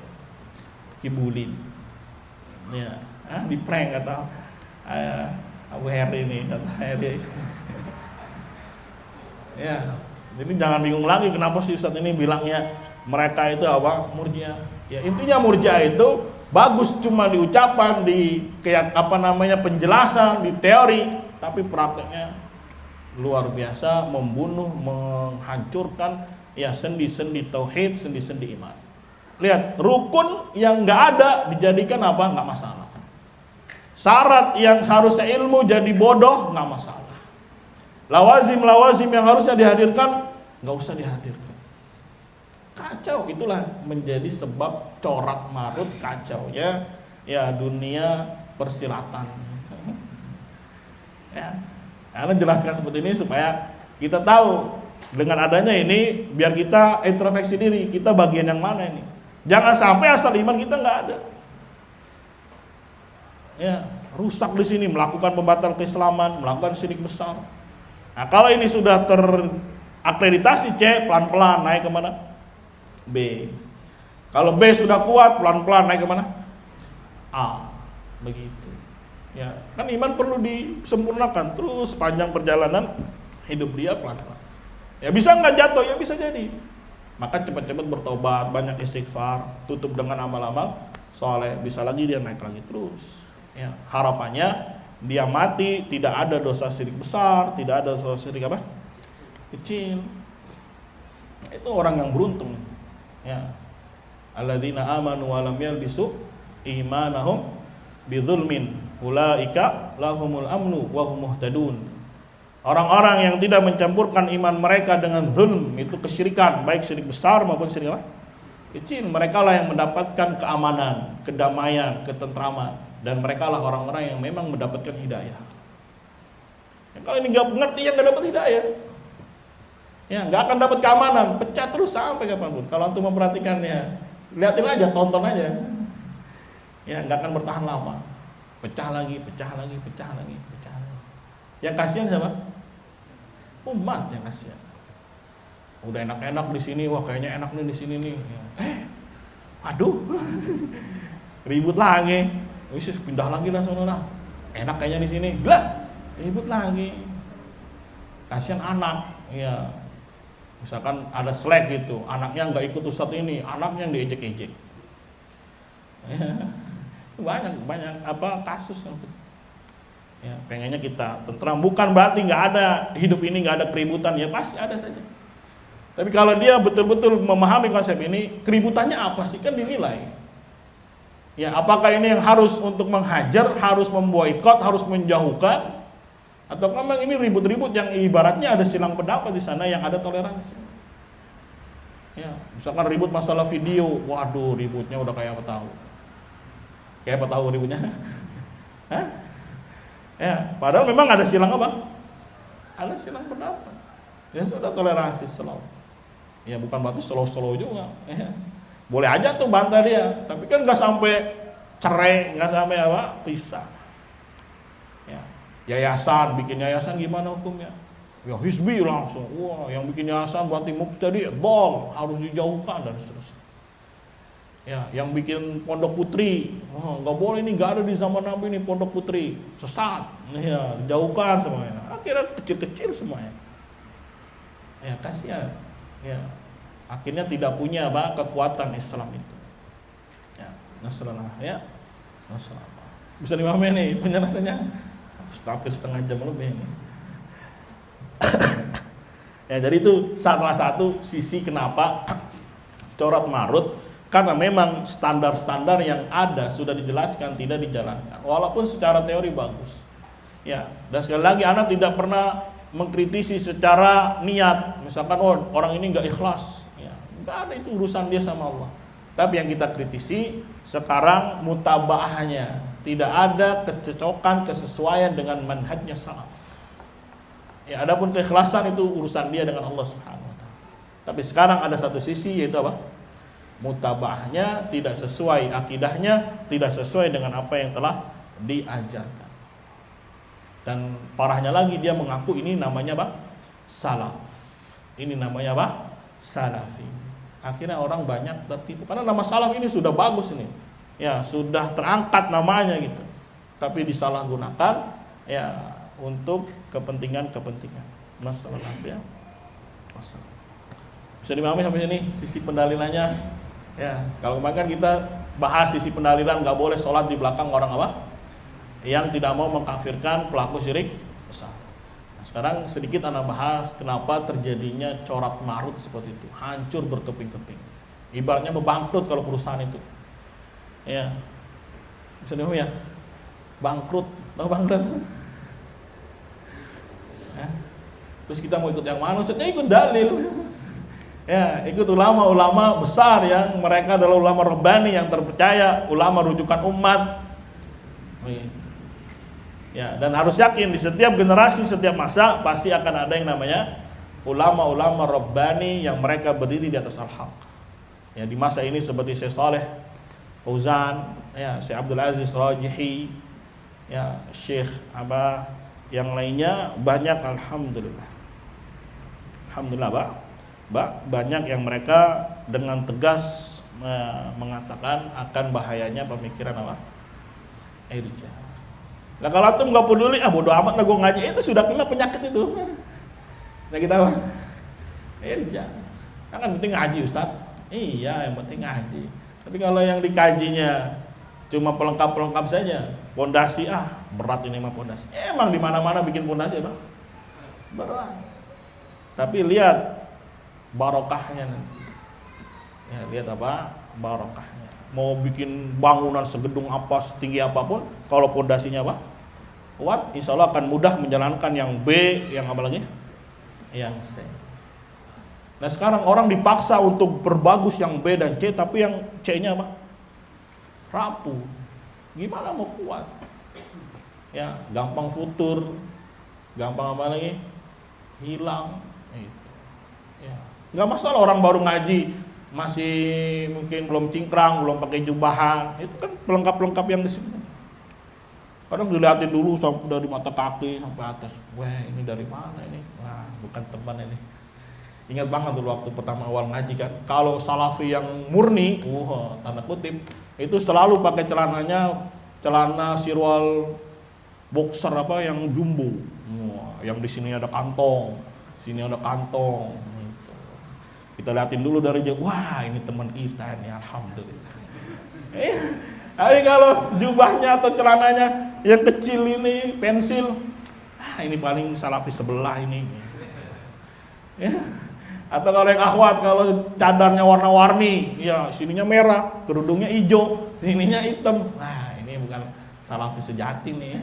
Kibulin, ya, di prank atau Abu Heri ini, kata Heri. Ya, jadi jangan bingung lagi kenapa sih Ustadz ini bilangnya mereka itu apa? Murji'ah. Ya, intinya Murji'ah itu bagus cuma di ucapan, di penjelasan, di teori, tapi prakteknya luar biasa, membunuh, menghancurkan ya sendi-sendi tauhid, sendi-sendi iman. Lihat, rukun yang nggak ada dijadikan apa? Nggak masalah. Syarat yang harusnya ilmu jadi bodoh, nggak masalah. Lawazim yang harusnya dihadirkan, nggak usah dihadirkan. Kacau, itulah menjadi sebab corak marut kacaunya ya dunia persilatan. Ya, Anda jelaskan seperti ini supaya kita tahu dengan adanya ini, biar kita introspeksi diri, kita bagian yang mana ini. Jangan sampai asal iman kita nggak ada. Ya, rusak di sini, melakukan pembatal keislaman, melakukan syirik besar. Nah, kalau ini sudah terakreditasi C, pelan-pelan naik ke mana? B. Kalau B sudah kuat, pelan-pelan naik ke mana? A. Begitu. Ya, kan iman perlu disempurnakan terus panjang perjalanan hidup dia pelan-pelan. Ya bisa nggak jatuh? Ya bisa jadi. Maka cepat-cepat bertobat, banyak istighfar, tutup dengan amal-amal soleh, bisa lagi dia naik lagi terus. Ya, harapannya dia mati tidak ada dosa syirik besar, tidak ada dosa syirik apa? Kecil. Itu orang yang beruntung. Ya. Alladzina amanu wa lam yalbisu imanahum bidzulmin ulaika lahumul amnu wa hum muhtadun. Orang-orang yang tidak mencampurkan iman mereka dengan zulm, itu kesyirikan, baik syirik besar maupun syirik apa? Kecil, mereka lah yang mendapatkan keamanan, kedamaian, ketentraman, dan mereka lah orang-orang yang memang mendapatkan hidayah. Ya, kalau ini nggak ngerti, ya nggak dapat hidayah. Ya, nggak akan dapat keamanan, pecah terus sampai kapanpun. Kalau antum memperhatikan ya, liatin aja, tonton aja. Ya, nggak akan bertahan lama. Pecah lagi, pecah lagi, pecah lagi, pecah lagi. Yang kasihan siapa? Umat yang kasihan. Udah enak-enak di sini, wah kayaknya enak nih di sini nih. Aduh, ribut lagi. Wis pindah lagi lah sono lah. Enak kayaknya di sini. Lah, ribut lagi. Kasihan anak, ya. Misalkan ada Slack gitu, anaknya nggak ikut ustadz ini, anaknya yang diejek-ejek. Ya, banyak apa kasus. Ya, pengennya kita tentram, bukan berarti nggak ada hidup ini nggak ada keributan, ya pasti ada saja. Tapi kalau dia betul-betul memahami konsep ini, keributannya apa sih, kan dinilai. Ya, apakah ini yang harus untuk menghajar, harus memboikot, harus menjauhkan, atau memang ini ribut-ribut yang ibaratnya ada silang pendapat di sana yang ada toleransi. Ya, misalkan ribut masalah video, waduh ributnya udah kayak apa tahu. Kayak apa tahu ributnya? Hah? Ya, padahal memang ada silang apa? Ada silang pendapat. Ya sudah toleransi slow. Ya bukan berarti slow-slow juga. Ya. Boleh aja tuh bantah dia, tapi kan nggak sampai cerai, nggak sampai apa pisah. Ya. Yayasan, bikin yayasan gimana hukumnya? Ya hizbi langsung. Wah, yang bikin yayasan berarti mubtadi, dol, harus dijauhkan dan seterusnya. Ya, yang bikin pondok putri, nggak boleh ini, nggak ada di zaman Nabi ini pondok putri, sesat. Ya, jauhkan semuanya. Akhirnya kecil-kecil semuanya. Ya kasihan. Ya, akhirnya tidak punya apa kekuatan Islam itu. Ya, Nasrullah, ya, Nasrullah. Bisa dimahami nih penjelasannya? Hampir setengah jam lebih ini. Ya, jadi itu salah satu sisi kenapa corat marut, karena memang standar-standar yang ada sudah dijelaskan tidak dijalankan, walaupun secara teori bagus. Ya, dan sekali lagi anak tidak pernah mengkritisi secara niat, misalkan orang ini nggak ikhlas, ya, nggak ada, itu urusan dia sama Allah. Tapi yang kita kritisi sekarang mutabaahnya, tidak ada kecocokan, kesesuaian dengan manhajnya salaf. Ya, adapun keikhlasan itu urusan dia dengan Allah Subhanahu wa taala. Tapi sekarang ada satu sisi, yaitu apa? Mutabaahnya tidak sesuai, akidahnya tidak sesuai dengan apa yang telah diajarkan. Dan parahnya lagi dia mengaku ini namanya apa? Salaf. Ini namanya apa? Salafi. Akhirnya orang banyak tertipu karena nama salaf ini sudah bagus ini. Ya, sudah terangkat namanya gitu. Tapi disalahgunakan ya untuk kepentingan-kepentingan. Masalah ya. Masalah. Bisa dimahami sampai sini sisi pendalilannya. Ya, kalau kemarin kita bahas sisi pendalilan nggak boleh sholat di belakang orang apa? Yang tidak mau mengkafirkan pelaku syirik besar. Nah, sekarang sedikit anak bahas kenapa terjadinya corat marut seperti itu, hancur berkeping-keping. Ibaratnya bangkrut kalau perusahaan itu. Ya, bisa dihubungi ya, bangkrut, tahu bangkrut? Ya. Terus kita mau ikut yang mana? Maksudnya ikut dalil. Ya, ikut ulama-ulama besar yang mereka adalah ulama rabbani yang terpercaya, ulama rujukan umat. Ya, dan harus yakin di setiap generasi, setiap masa pasti akan ada yang namanya ulama-ulama rabbani yang mereka berdiri di atas al-haq. Ya, di masa ini seperti Syekh Saleh Fauzan, ya, Syekh Abdul Aziz Rajihi, ya, Syekh apa yang lainnya banyak, alhamdulillah. Alhamdulillah, banyak yang mereka dengan tegas mengatakan akan bahayanya pemikiran apa? Irja. Nah kalau antum nggak peduli, bodo amat lah gue ngaji, itu sudah kena penyakit itu. Penyakit apa? Irja. Kan penting ngaji Ustaz. Iya, yang penting ngaji. Tapi kalau yang dikajinya cuma pelengkap-pelengkap saja, pondasi berat ini mah pondasi. Emang di mana-mana bikin pondasi apa? Berat. Tapi lihat barokahnya nanti. Ya, lihat apa? Barokahnya. Mau bikin bangunan segedung apa, setinggi apapun, kalau pondasinya apa? Kuat, insya Allah akan mudah menjalankan yang B, yang apa lagi? Yang C. Nah sekarang orang dipaksa untuk berbagus yang B dan C, tapi yang C-nya apa? Rapuh. Gimana mau kuat? Ya, gampang futur, gampang apa lagi? Hilang. Ya. Nggak masalah orang baru ngaji masih mungkin belum cingkrang, belum pakai jubahan, itu kan pelengkap-pelengkap yang di sini. Kadang dilihatin dulu sampai dari mata kaki sampai atas. Wah, ini dari mana ini? Wah, bukan teman ini. Ingat banget dulu waktu pertama awal ngaji kan. Kalau salafi yang murni, tanda kutip, itu selalu pakai celananya celana sirwal boxer apa yang jumbo. Yang di sini ada kantong, sini ada kantong. Gitu. Kita liatin dulu dari jauh. Wah, ini teman kita nih, alhamdulillah. Tapi kalau jubahnya atau celananya yang kecil ini, pensil, ini paling salafi sebelah ini. Ya. Atau kalau yang akhwat, kalau cadarnya warna-warni, ya sininya merah, kerudungnya hijau, ininya hitam. Nah, ini bukan salafi sejati nih.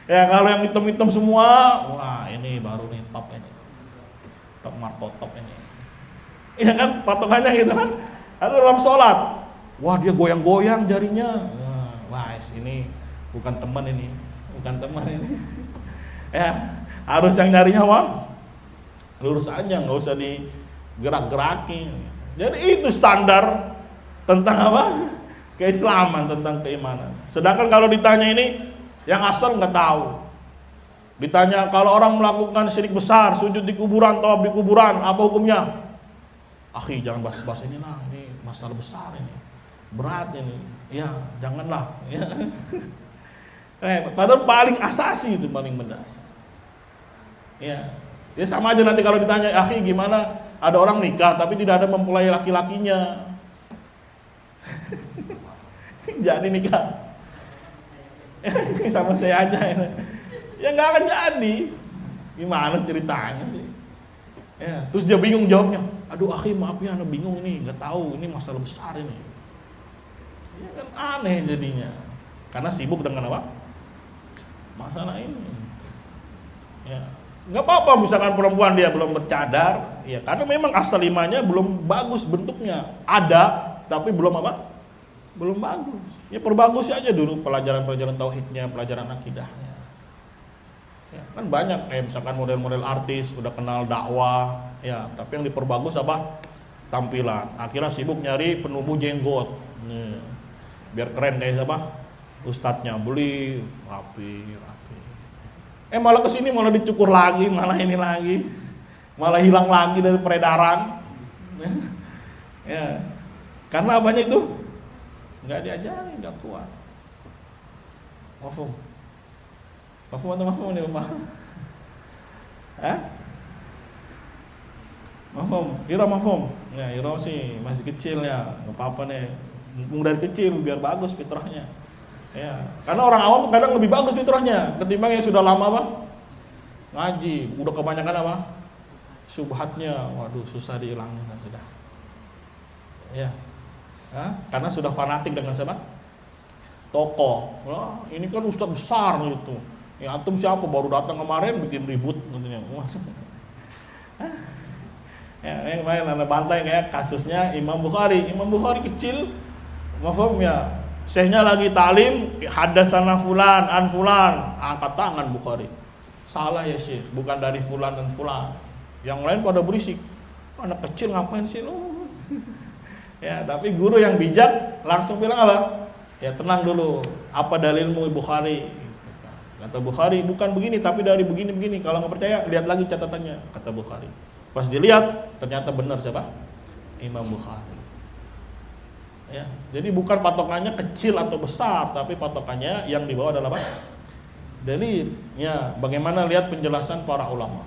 Ya kalau yang hitam-hitam semua, wah ini baru nih top ini. Top markotop ini. Iya kan, patokannya gitu kan. Atau dalam sholat, wah dia goyang-goyang jarinya. Wah, ini bukan teman ini, bukan teman ini. Ya, harus yang nyarinya mah lurus aja, nggak usah digerak-gerakin. Jadi itu standar tentang apa? Keislaman, tentang keimanan. Sedangkan kalau ditanya ini, yang asal nggak tahu. Ditanya kalau orang melakukan syirik besar, sujud di kuburan, tawaf di kuburan, apa hukumnya? Akhi, jangan bahas-bahas ini lah, ini masalah besar ini, berat ini. Ya, janganlah. Ya. Padahal paling asasi itu paling mendasar. Ya. Ya sama aja nanti kalau ditanya, akhi gimana ada orang nikah tapi tidak ada mempelai laki-lakinya. Jadi nikah. Sama saya aja. Ya nggak akan jadi. Gimana ceritanya sih? Ya, terus dia bingung jawabnya. Aduh akhi maaf ya, anda bingung ini, nggak tahu ini masalah besar ini. Ya kan aneh jadinya. Karena sibuk dengan apa? Masalah ini. Ya. Nggak apa-apa misalkan perempuan dia belum bercadar, ya karena memang asal imannya belum bagus bentuknya. Ada, tapi belum apa? Belum bagus. Ya perbagus aja dulu pelajaran-pelajaran tauhidnya, pelajaran akidahnya. Ya, kan banyak misalkan model-model artis udah kenal dakwah, ya tapi yang diperbagus apa? Tampilan. Akhirnya sibuk nyari penumbuh jenggot. Biar keren kayak siapa? Ustadznya beli rapi. Malah kesini malah dicukur lagi, malah ini lagi, malah hilang lagi dari peredaran. Ya, karena apanya itu nggak diajari, nggak kuat. Mafhum atau mafhum nih Pak? Mafhum. Ya, Iro sih masih kecil ya, nggak apa-apa nih. Dari kecil biar bagus fitrahnya. Ya, karena orang awam kadang lebih bagus fitrahnya ketimbang yang sudah lama apa? Ngaji, udah kebanyakan apa? Subhatnya, waduh susah dihilangin sudah. Ya. Karena sudah fanatik dengan siapa? Tokoh. Wah, ini kan ustadz besar gitu. Ya antum siapa baru datang kemarin bikin ribut katanya. Ya, yang lain ada bantai kayak kasusnya Imam Bukhari. Imam Bukhari kecil, mafhum ya. Syekhnya lagi talim, hadatsana fulan an fulan, angkat tangan Bukhari. Salah ya Syekh, bukan dari fulan dan fulan. Yang lain pada berisik. Anak kecil ngapain sih lu? Ya, tapi guru yang bijak langsung bilang apa? Ya tenang dulu, apa dalilmu Bukhari? Kata Bukhari, bukan begini tapi dari begini. Kalau nggak percaya, lihat lagi catatannya, kata Bukhari. Pas dilihat, ternyata benar siapa? Imam Bukhari. Ya, jadi bukan patokannya kecil atau besar, tapi patokannya yang dibawa adalah apa? Dalilnya. Bagaimana lihat penjelasan para ulama.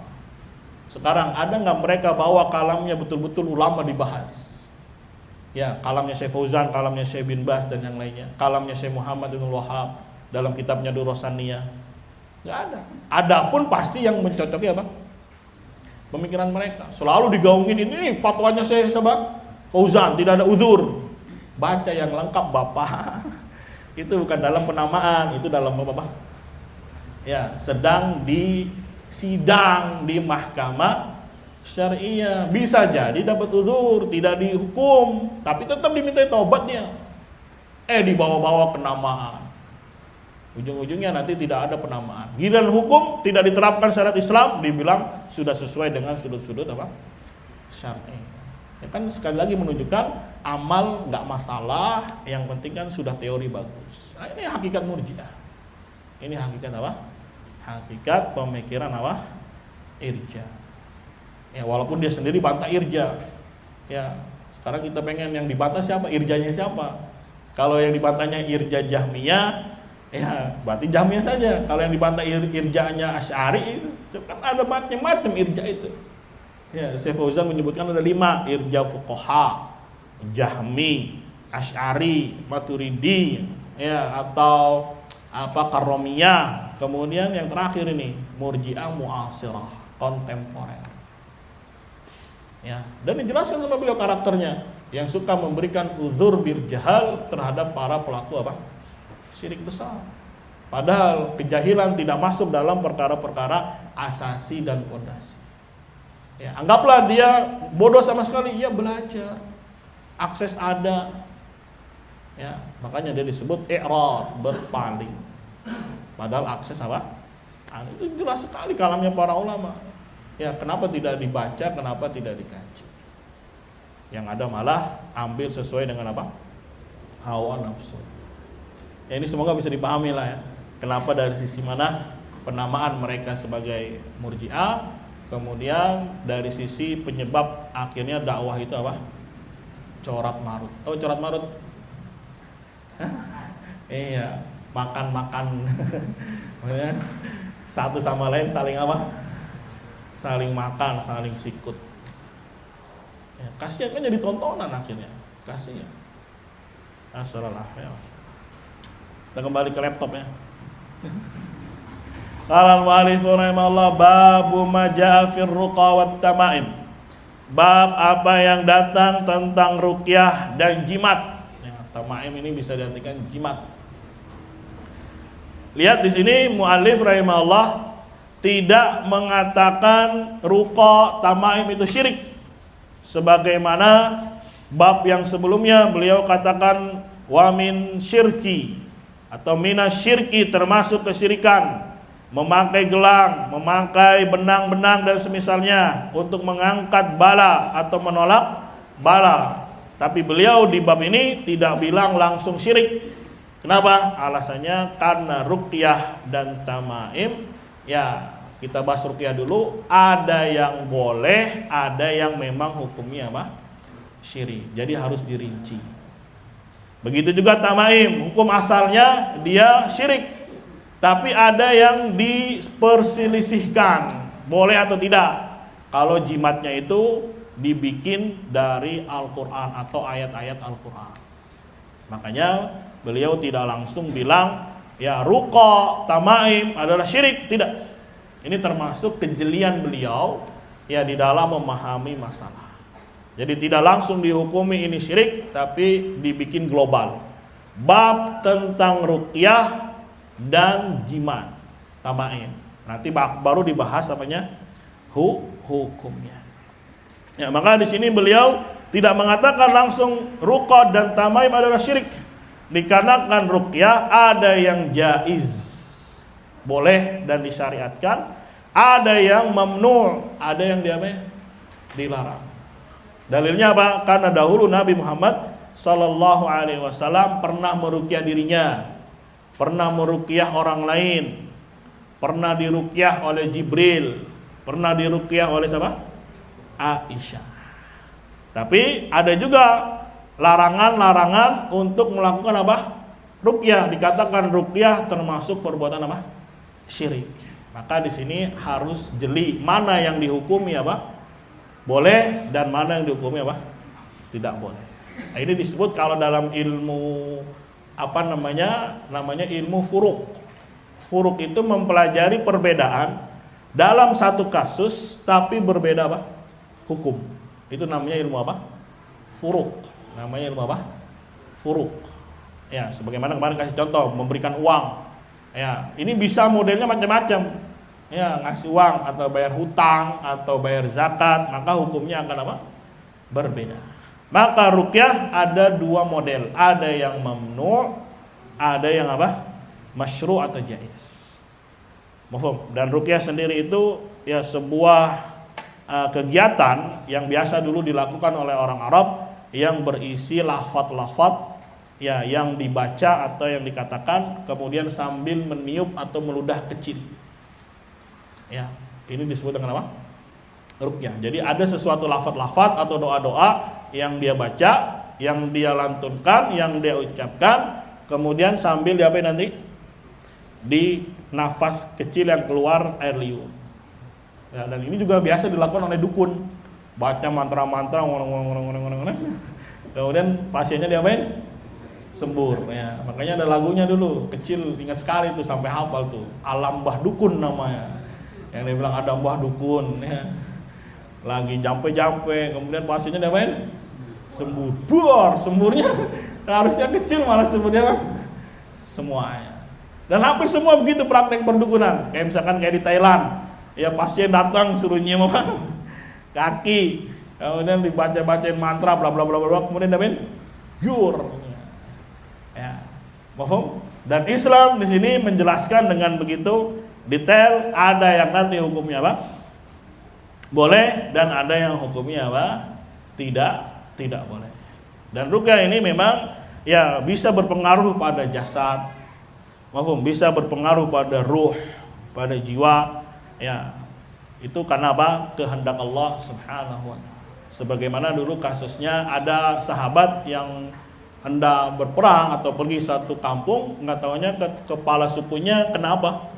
Sekarang ada nggak mereka bawa kalamnya betul-betul ulama dibahas? Ya, kalamnya Syekh Fauzan, kalamnya Syekh bin Baz dan yang lainnya, kalamnya Syekh Muhammad bin Wahab dalam kitabnya Durrasaniyah. Nggak ada. Adapun pasti yang mencocoki apa? Pemikiran mereka. Selalu digaungin ini fatwanya Syekh Fauzan, tidak ada uzur. Baca yang lengkap Bapak. Itu bukan dalam penamaan, itu dalam apa? Ya, sedang di sidang di mahkamah syariah. Bisa jadi dapat uzur, tidak dihukum, tapi tetap diminta taubat dia. Dibawa-bawa penamaan. Ujung-ujungnya nanti tidak ada penamaan. Giliran hukum tidak diterapkan syariat Islam, dibilang sudah sesuai dengan sudut-sudut apa? syar'i. Ya kan sekali lagi menunjukkan amal nggak masalah, yang penting kan sudah teori bagus. Nah, ini hakikat murji'ah. Ini hakikat apa? Hakikat pemikiran apa? Irja. Ya walaupun dia sendiri bantah irja. Ya sekarang kita pengen yang dibantah siapa? Irjanya siapa? Kalau yang dibantahnya irja Jahmiyah, ya berarti Jahmiyah saja. Kalau yang dibantah irjanya Asy'ari, itu kan ada macam-macam irja itu. Ya, Syekh Fauzan menyebutkan ada 5 irja fuqaha, Jahmi, Asy'ari, Maturidi, ya atau apa Karomiyah. Kemudian yang terakhir ini Murji'ah mu'asirah, kontemporer. Ya, dan dijelaskan sama beliau karakternya yang suka memberikan uzur bil jahal terhadap para pelaku apa? Syirik besar. Padahal kejahilan tidak masuk dalam perkara-perkara asasi dan fondasi. Ya, anggaplah dia bodoh sama sekali, ya belajar. Akses ada. Ya, makanya dia disebut i'rad, berpaling. Padahal akses apa? Itu jelas sekali kalamnya para ulama. Ya, kenapa tidak dibaca, kenapa tidak dikaji? Yang ada malah ambil sesuai dengan apa? Hawa nafsu. Ya, ini semoga bisa dipahami lah ya. Kenapa dari sisi mana penamaan mereka sebagai Murji'ah, kemudian dari sisi penyebab akhirnya dakwah itu apa? Corat marut. Oh, corat marut. Iya, makan-makan. Maksudnya satu sama lain saling apa? Saling makan, saling sikut. Ya, kasihan kan jadi tontonan akhirnya. Kasihan. Assalamualaikum. Kita kembali ke laptop ya. Qala al-mu'allif rahimahullah babu ma jaa fir ruqa wat tamaim. Bab apa yang datang tentang ruqyah dan jimat. Ya, tamaim ini bisa diartikan jimat. Lihat di sini mu'allif rahimahullah tidak mengatakan ruqa tamaim itu syirik. Sebagaimana bab yang sebelumnya beliau katakan wa min syirki atau minasyirki termasuk kesyirikan, memakai gelang, memakai benang-benang dan semisalnya untuk mengangkat bala atau menolak bala. Tapi beliau di bab ini tidak bilang langsung syirik. Kenapa? Alasannya karena ruqyah dan tamaim, ya kita bahas ruqyah dulu, ada yang boleh, ada yang memang hukumnya apa? Syirik. Jadi harus dirinci. Begitu juga tamaim, hukum asalnya dia syirik. Tapi ada yang diperselisihkan, boleh atau tidak. Kalau jimatnya itu dibikin dari Al-Qur'an atau ayat-ayat Al-Qur'an. Makanya beliau tidak langsung bilang ya ruqa, tamaim adalah syirik, tidak. Ini termasuk kejelian beliau ya di dalam memahami masalah. Jadi tidak langsung dihukumi ini syirik, tapi dibikin global. Bab tentang ruqyah dan jimat, tamaim. Nanti baru dibahas apanya? Hukumnya. Ya, maka di sini beliau tidak mengatakan langsung ruqa dan tamaim adalah syirik. Dikarenakan ruqyah ada yang jaiz, boleh dan disyariatkan, ada yang mamnu', ada yang dilarang. Dalilnya apa? Karena dahulu Nabi Muhammad sallallahu alaihi wasallam pernah meruqyah dirinya, pernah meruqyah orang lain, pernah diruqyah oleh Jibril, pernah diruqyah oleh siapa? Aisyah. Tapi ada juga larangan-larangan untuk melakukan apa? Ruqyah. Dikatakan ruqyah termasuk perbuatan apa? Syirik. Maka di sini harus jeli mana yang dihukumi apa? Boleh dan mana yang dihukumi apa? Tidak boleh. Nah, ini disebut kalau dalam ilmu apa namanya ilmu furuk. Furuk itu mempelajari perbedaan dalam satu kasus tapi berbeda apa? Hukum. Itu namanya ilmu apa? Furuk. Namanya ilmu apa? Furuk. Ya, sebagaimana kemarin kasih contoh memberikan uang. Ya, ini bisa modelnya macam-macam. Ya, ngasih uang atau bayar hutang atau bayar zakat, maka hukumnya akan apa? Berbeda. Maka ruqyah ada dua model, ada yang mamnu', ada yang apa? Masyru' atau jaiz. Mafhum? Dan ruqyah sendiri itu ya sebuah kegiatan yang biasa dulu dilakukan oleh orang Arab yang berisi lafaz-lafaz ya yang dibaca atau yang dikatakan kemudian sambil meniup atau meludah kecil. Ya, ini disebut dengan apa? Ruqyah. Jadi ada sesuatu lafaz-lafaz atau doa-doa yang dia baca, yang dia lantunkan, yang dia ucapkan, kemudian sambil diapain nanti? Di nafas kecil yang keluar air liur. Ya, dan ini juga biasa dilakukan oleh dukun. Baca mantra-mantra, kemudian pasiennya diapain? Sembur. Ya, makanya ada lagunya dulu, kecil ingat sekali tuh sampai hafal tuh. Alam Mbah Dukun namanya. Yang dia bilang ada Mbah Dukun. Ya. Lagi jampe-jampe, kemudian pasiennya diapain? Sembur. Buar, semburnya harusnya kecil malah semburnya kan semuanya. Dan hampir semua begitu praktek perdukunan. Kayak misalkan kayak di Thailand, ya pasien datang suruh nyium apa? Kaki, kemudian dibaca-bacain mantra bla bla bla bla, kemudian dapat jur. Ya. Paham? Dan Islam di sini menjelaskan dengan begitu detail, ada yang nanti hukumnya apa? Boleh, dan ada yang hukumnya apa? Tidak boleh. Dan ruqyah ini memang ya bisa berpengaruh pada jasad, bisa berpengaruh pada ruh, pada jiwa, ya. Itu karena apa? Kehendak Allah Subhanahu wa ta'ala. Sebagaimana dulu kasusnya ada sahabat yang hendak berperang atau pergi satu kampung, nggak taunya kepala sukunya kenapa?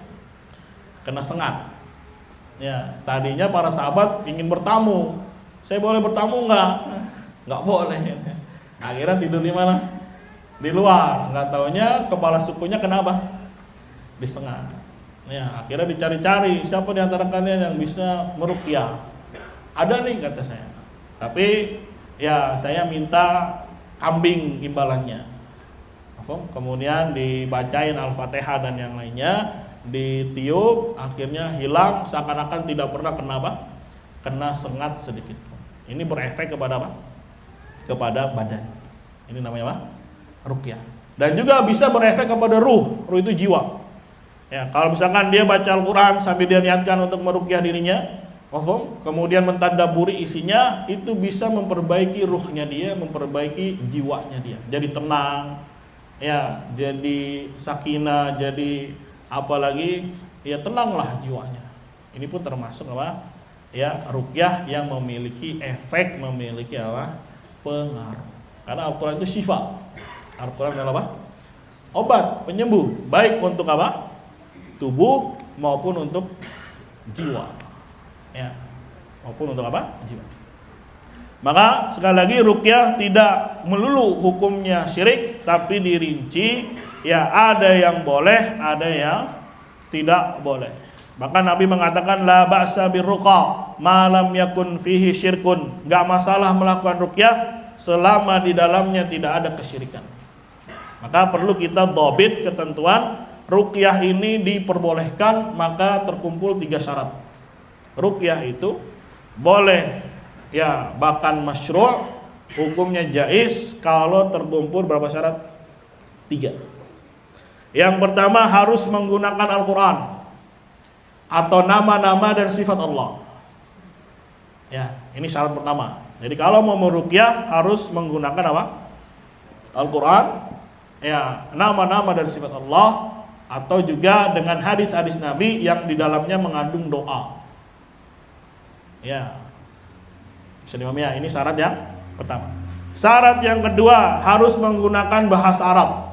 Kena sengat. Ya, tadinya para sahabat ingin bertamu. Saya boleh bertamu nggak? Nggak boleh. Akhirnya tidur di mana? Di luar. Nggak taunya kepala sukunya kenapa? Disengat. Ya, akhirnya dicari-cari siapa di antara kalian yang bisa meruqyah. Ada nih kata saya. Tapi ya saya minta kambing imbalannya. Kemudian dibacain Al-Fatihah dan yang lainnya, ditiup, akhirnya hilang seakan-akan tidak pernah kena sengat sedikit pun. Ini berefek kepada apa? Kepada badan. Ini namanya apa? Ruqyah. Dan juga bisa berefek kepada ruh. Ruh itu jiwa. Ya, kalau misalkan dia baca Al-Quran sambil dia niatkan untuk meruqyah dirinya, kemudian mentadaburi isinya, itu bisa memperbaiki ruhnya dia, memperbaiki jiwanya dia. Jadi tenang, ya, jadi sakinah, jadi apalagi ya tenanglah jiwanya. Ini pun termasuk apa? Ya, ruqyah yang memiliki efek, memiliki apa? Pengaruh. Karena Al-Quran itu syifa. Al-Quran adalah apa? Obat, penyembuh, baik untuk apa? Tubuh maupun untuk jiwa. Ya, maupun untuk apa? Jiwa. Maka sekali lagi ruqyah tidak melulu hukumnya syirik, tapi dirinci, ya ada yang boleh, ada yang tidak boleh. Bahkan Nabi mengatakan la ba'sa birruqa ma lam yakun fihi syirkun. Enggak masalah melakukan ruqyah selama di dalamnya tidak ada kesyirikan. Maka perlu kita dhabit ketentuan ruqyah ini diperbolehkan, maka terkumpul 3 syarat. Ruqyah itu boleh, ya bahkan masyru', hukumnya jaiz kalau terkumpul berapa syarat? 3. Yang pertama harus menggunakan Al-Quran atau nama-nama dan sifat Allah. Ya, ini syarat pertama. Jadi kalau mau meruqyah harus menggunakan apa? Al-Quran, ya nama-nama dan sifat Allah, atau juga dengan hadis-hadis Nabi yang di dalamnya mengandung doa. Ya, bisa dimahami ya, ini syarat yang pertama. Syarat yang kedua harus menggunakan bahasa Arab.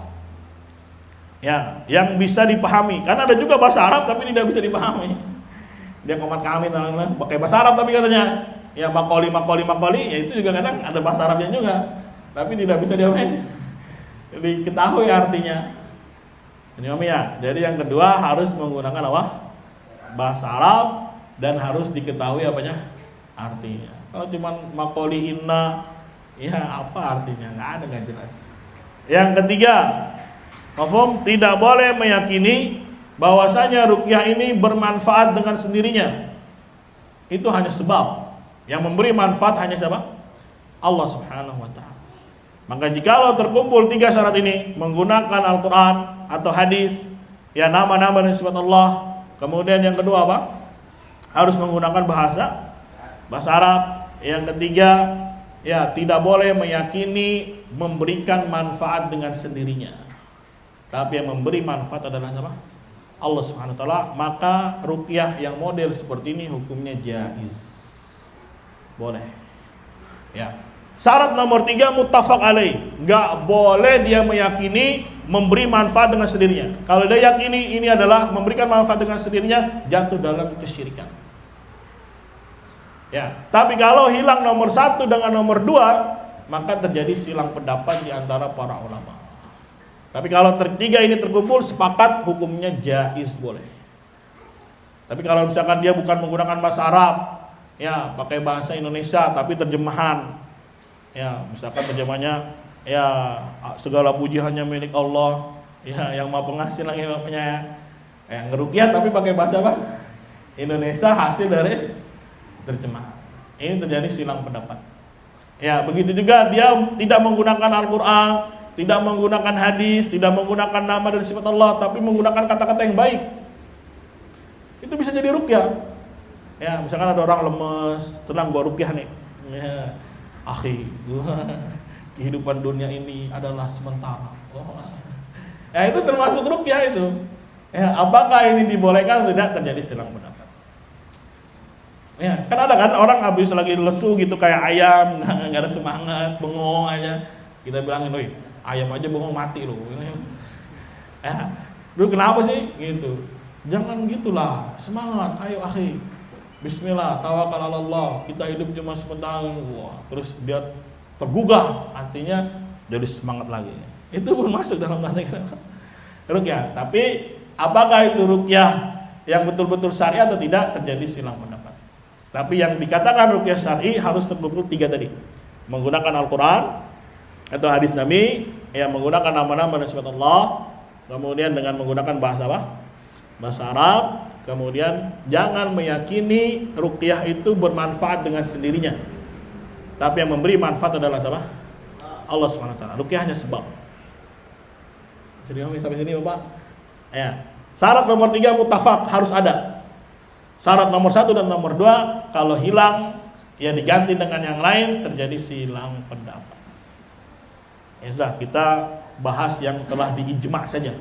Ya, yang bisa dipahami. Karena ada juga bahasa Arab tapi tidak bisa dipahami. Dia komat kami pakai bahasa Arab tapi katanya ya makoli, ya itu juga kadang ada bahasa Arabnya juga. Tapi tidak bisa diketahui artinya. Ini ya. Jadi yang kedua harus menggunakan apa? Bahasa Arab dan harus diketahui apanya? Artinya. Kalau cuma makoli inna, ya apa artinya? Nggak jelas. Yang ketiga, tidak boleh meyakini bahwasanya ruqyah ini bermanfaat dengan sendirinya. Itu hanya sebab. Yang memberi manfaat hanya siapa? Allah Subhanahu wa ta'ala. Maka jikalau terkumpul 3 syarat ini, menggunakan Al-Quran atau hadis, ya nama-nama dan sifat Allah. Kemudian yang kedua apa? Harus menggunakan bahasa bahasa Arab. Yang ketiga, ya tidak boleh meyakini memberikan manfaat dengan sendirinya. Tapi yang memberi manfaat adalah siapa? Allah Subhanahu wa taala. Maka ruqyah yang model seperti ini hukumnya jaiz. Boleh. Ya. Syarat nomor 3 muttafaq alaih. Enggak boleh dia meyakini memberi manfaat dengan sendirinya. Kalau dia yakini ini adalah memberikan manfaat dengan sendirinya, jatuh dalam kesyirikan. Ya, tapi kalau hilang nomor 1 dengan nomor 2, maka terjadi silang pendapat di antara para ulama. Tapi kalau tiga ini terkumpul, sepakat hukumnya jaiz, boleh. Tapi kalau misalkan dia bukan menggunakan bahasa Arab, ya pakai bahasa Indonesia tapi terjemahan, ya misalkan terjemahnya, ya segala puji hanya milik Allah, ya yang Maha Pengasih lagi Maha Penyayang, ngeruqyah tapi pakai bahasa apa? Indonesia, hasil dari terjemahan. Ini terjadi silang pendapat. Ya, begitu juga dia tidak menggunakan Al-Qur'an, tidak menggunakan hadis, tidak menggunakan nama dan sifat Allah, tapi menggunakan kata-kata yang baik. Itu bisa jadi ruqyah. Ya, misalkan ada orang lemes, tenang gua ruqyah nih. Ya, akhi, kehidupan dunia ini adalah sementara. Ya, itu termasuk ruqyah itu. Ya, apakah ini dibolehkan atau tidak, terjadi silang pendapat. Ya, kan ada kan orang habis lagi lesu gitu kayak ayam, nggak ada semangat, bengong aja. Kita bilangin, "Woi, ayam aja bengong mati loh." Ya, lu kenapa sih gitu? Jangan gitulah, semangat, ayo akhi. Bismillah, tawakal ala Allah. Kita hidup cuma sebentar. Wah, terus dia tergugah, artinya jadi semangat lagi. Itu pun masuk dalam kategori ruqyah. Tapi apakah itu ruqyah yang betul-betul syar'i atau tidak, terjadi silang pendapat. Tapi yang dikatakan ruqyah syar'i harus terkumpul 3 tadi. Menggunakan Al-Qur'an atau hadis Nabi, yang menggunakan nama-nama dan sifat Allah, kemudian dengan menggunakan bahasa apa? Bahasa Arab, kemudian jangan meyakini ruqyah itu bermanfaat dengan sendirinya. Tapi yang memberi manfaat adalah siapa? Allah Subhanahu wa taala. Ruqyah hanya sebab. Sampai sini Bapak? Ya. Syarat nomor 3 muttafaq, harus ada. Syarat nomor 1 dan nomor 2, kalau hilang ya diganti dengan yang lain, terjadi silang pendapat. Ya sudah, kita bahas yang telah diijma' saja.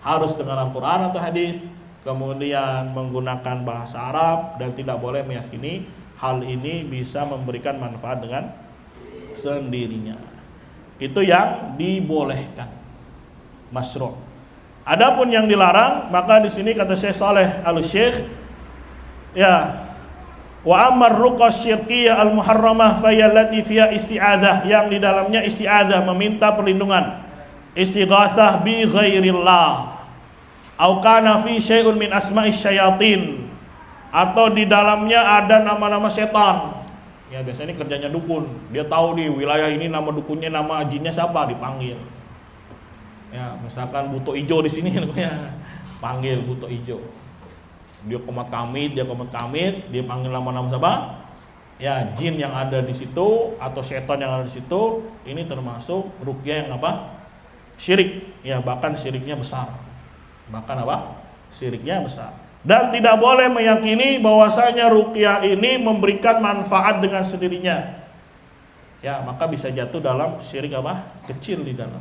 Harus dengan Al-Qur'an atau hadis, kemudian menggunakan bahasa Arab, dan tidak boleh meyakini hal ini bisa memberikan manfaat dengan sendirinya. Itu yang dibolehkan, masyru'. Adapun yang dilarang, maka di sini kata Syekh Saleh Al-Syekh, ya, wa ammar ruqa syirkiyah al-muharramah fayallati fiha isti'adzah, yang di dalamnya isti'adzah, meminta perlindungan, istighatsah bi ghairillah, au kana fi syai'un min asma'is syayatin, atau di dalamnya ada nama-nama setan. Ya, biasanya ini kerjanya dukun. Dia tahu di wilayah ini nama dukunnya, nama jinnya siapa, dipanggil. Ya, misalkan Buto Ijo di sini namanya, panggil Buto Ijo. Dia komat kamit, dia panggil nama-nama siapa? Ya, jin yang ada di situ atau setan yang ada di situ. Ini termasuk ruqyah yang apa? Syirik. Ya, bahkan syiriknya besar. Bahkan apa? Syiriknya besar. Dan tidak boleh meyakini bahwasanya ruqyah ini memberikan manfaat dengan sendirinya. Ya, maka bisa jatuh dalam syirik apa? Kecil di dalam.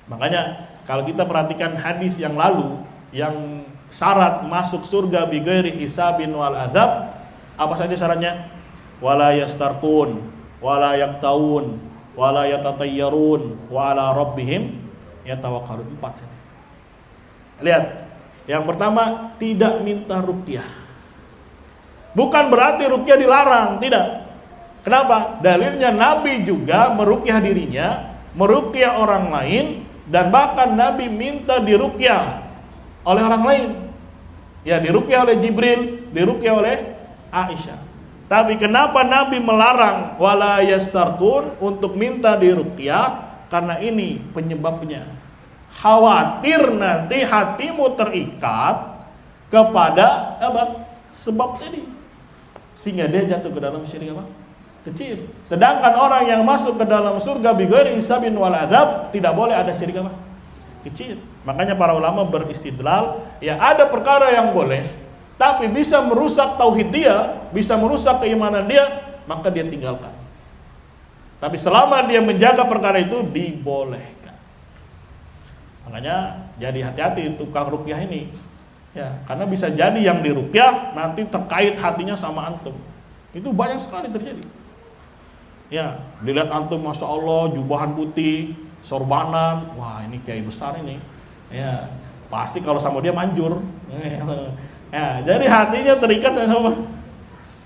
Makanya kalau kita perhatikan hadis yang lalu, yang syarat masuk surga bi ghairi hisabin wal azab, apa saja syaratnya? Wala yastarqun, wala yaqtaun, wala yatatayyarun, wa ala rabbihim yatawakkalun. 4 saja. Lihat, yang pertama, tidak minta ruqyah. Bukan berarti ruqyah dilarang, tidak. Kenapa? Dalilnya Nabi juga meruqyah dirinya, meruqyah orang lain, dan bahkan Nabi minta diruqyah oleh orang lain. Ya, diruqyah oleh Jibril, diruqyah oleh Aisyah. Tapi kenapa Nabi melarang wala yastarqun untuk minta diruqyah? Karena ini penyebabnya. Khawatir nanti hatimu terikat kepada apa? Sebab tadi. Sehingga dia jatuh ke dalam syirik apa? Kecil. Sedangkan orang yang masuk ke dalam surga bi ghairi hisabin wal azab, tidak boleh ada syirik apa? Kecil. Makanya para ulama beristidlal, ya ada perkara yang boleh, tapi bisa merusak tauhid dia, bisa merusak keimanan dia, maka dia tinggalkan. Tapi selama dia menjaga perkara itu, dibolehkan. Makanya jadi hati-hati tukang ruqyah ini. Ya, karena bisa jadi yang diruqyah nanti terkait hatinya sama antum. Itu banyak sekali terjadi. Ya, dilihat antum Masya Allah jubahan putih, sorbanan, wah ini kiai besar ini. Ya, pasti kalau sama dia manjur. Ya, jadi hatinya terikat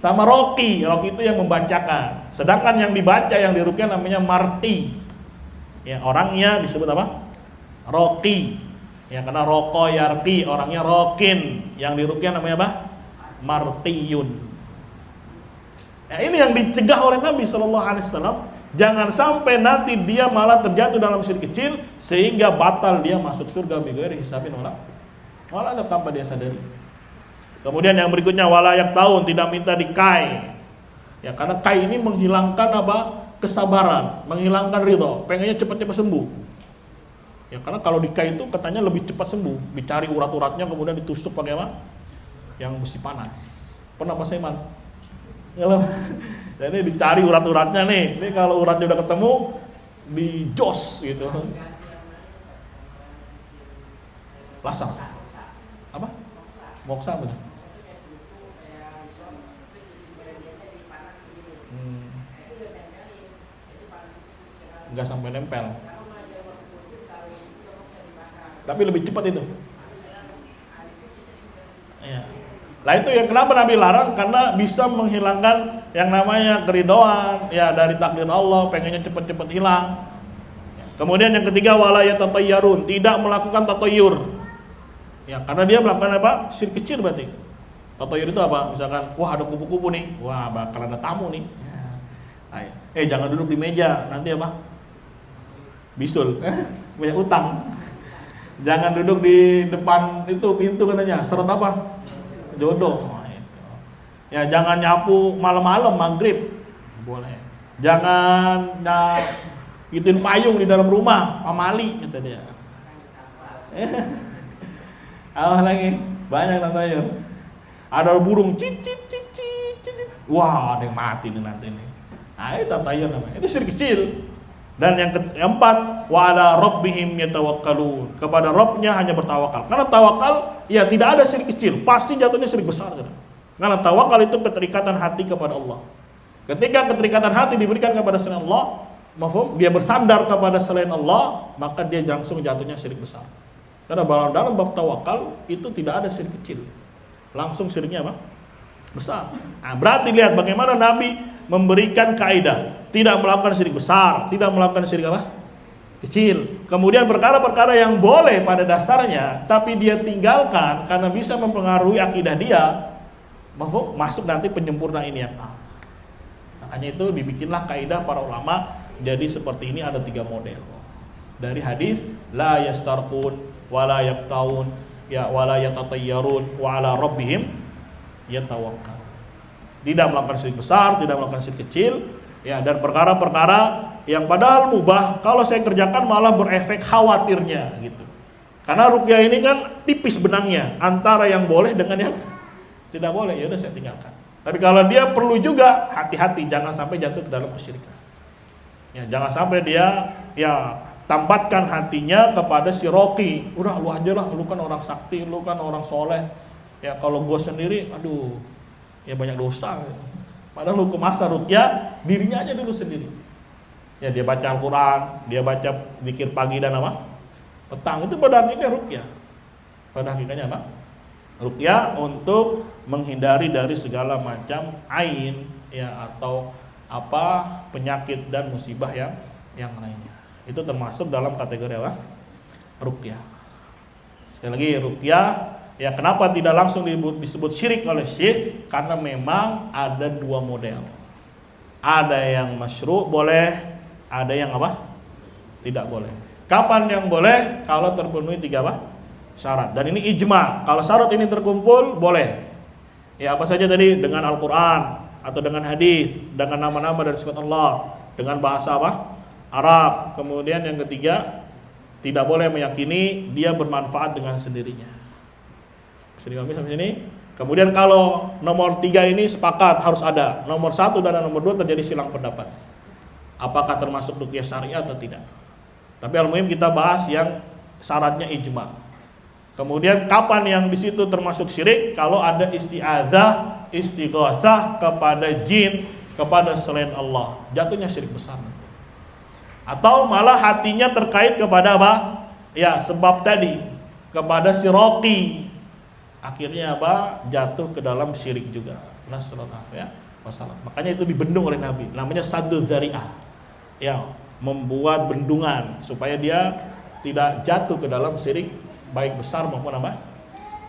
sama roki. Roki itu yang membacakan. Sedangkan yang dibaca, yang diruqyah namanya marti. Ya, orangnya disebut apa? Roki. Ya, karena roko yarki, orangnya rokin. Yang diruqyah namanya apa? Martiyun. Ya, ini yang dicegah oleh Nabi SAW. Jangan sampai nanti dia malah terjatuh dalam syirik kecil sehingga batal dia masuk surga bighairi hisabin wala adab tanpa dia sadari. Kemudian yang berikutnya walayak tahun, tidak minta dikai. Ya, karena kai ini menghilangkan apa? Kesabaran, menghilangkan ridho, pengennya cepat-cepat sembuh. Ya, karena kalau dikai itu katanya lebih cepat sembuh, dicari urat-uratnya kemudian ditusuk pakai apa? Yang besi panas. Pernah Pak Saiman? Jadi dicari urat-uratnya nih. Ini kalau uratnya udah ketemu, dijos gitu. Laser. Apa? Moksa betul. Enggak sampai nempel. Tapi lebih cepat itu. Ya. Lah itu yang kenapa Nabi larang, karena bisa menghilangkan yang namanya keridhaan ya dari takdir Allah, pengennya cepat-cepat hilang. Kemudian yang ketiga wala yatatayyarun, tidak melakukan tatayyur. Ya, karena dia melakukan apa? Syirik kecil berarti. Tatayyur itu apa? Misalkan, wah ada kupu-kupu nih, wah bakal ada tamu nih. Ya. Jangan duduk di meja, nanti apa? Bisul, banyak utang. Jangan duduk di depan itu pintu katanya, seret apa? Jodoh. Ya, jangan nyapu malam-malam maghrib, boleh. Jangan gituin payung di dalam rumah, pamali gitu dia. Allah lagi banyak tatayyur. Ada burung cicit. Wah, ada yang mati nih nanti nih. Nah, itu tatayyur namanya. Itu syirik kecil. Dan yang keempat, wa ala rabbihim yatawakkalun. Kepada Rabbnya hanya bertawakal. Karena tawakal ya tidak ada syirik kecil, pasti jatuhnya syirik besar. Karena tawakal itu keterikatan hati kepada Allah. Ketika keterikatan hati diberikan kepada selain Allah, dia bersandar kepada selain Allah, maka dia langsung jatuhnya syirik besar. Karena dalam bab tawakal itu tidak ada syirik kecil. Langsung syiriknya apa? Besar. Nah, berarti lihat bagaimana Nabi memberikan kaidah, tidak melakukan syirik besar, tidak melakukan syirik apa? Kecil. Kemudian perkara-perkara yang boleh pada dasarnya tapi dia tinggalkan karena bisa mempengaruhi akidah dia, masuk nanti penyempurna ini yang A. Makanya itu dibikinlah kaidah para ulama. Jadi seperti ini ada 3 model. Dari hadis la yastarqun wala yaqtaun ya wala yatatayyarun wa ala rabbihim yatawakkal. Tidak melakukan syirik besar, tidak melakukan syirik kecil, ya, dan perkara-perkara yang padahal mubah kalau saya kerjakan malah berefek khawatirnya gitu. Karena ruqyah ini kan tipis benangnya antara yang boleh dengan yang tidak boleh, ya udah saya tinggalkan. Tapi kalau dia perlu juga hati-hati jangan sampai jatuh ke dalam kesyirikan. Ya, jangan sampai dia ya tambatkan hatinya kepada si roki. Udah lu aja lah, lu kan orang sakti, lu kan orang soleh. Ya kalau gue sendiri, aduh, ya banyak dosa. Padahal hukum asal ruqyah dirinya aja dulu sendiri. Ya dia baca Al-Quran, dia baca zikir pagi dan apa? Petang, itu pada hakikatnya ruqyah. Pada hakikatnya apa? Ruqyah untuk menghindari dari segala macam ain ya atau apa penyakit dan musibah yang lainnya. Itu termasuk dalam kategori apa? Ruqyah. Sekali lagi ruqyah ya, kenapa tidak langsung disebut syirik oleh Syekh? Karena memang ada 2 model. Ada yang masyru' boleh, ada yang apa? Tidak boleh. Kapan yang boleh? Kalau terpenuhi 3 apa? Syarat. Dan ini ijma. Kalau syarat ini terkumpul, boleh. Ya apa saja tadi? Dengan Al-Quran atau dengan hadis, dengan nama-nama dan sifat Allah, dengan bahasa apa? Arab. Kemudian yang ketiga, tidak boleh meyakini dia bermanfaat dengan sendirinya. Bisa dipahami sampai sini? Kemudian kalau nomor 3 ini sepakat harus ada, nomor 1 dan nomor 2 terjadi silang pendapat. Apakah termasuk ruqyah syariah atau tidak? Tapi al-muhim kita bahas yang syaratnya ijma. Kemudian kapan yang di situ termasuk syirik? Kalau ada isti'adzah, istighatsah kepada jin, kepada selain Allah, jatuhnya syirik besar. Atau malah hatinya terkait kepada apa? Ya, sebab tadi kepada si Roqi. Akhirnya apa? Jatuh ke dalam syirik juga. Nasallallahu ya. Wasallam. Makanya itu dibendung oleh Nabi. Namanya saddu dzari'ah. Ya, membuat bendungan supaya dia tidak jatuh ke dalam syirik baik besar maupun apa?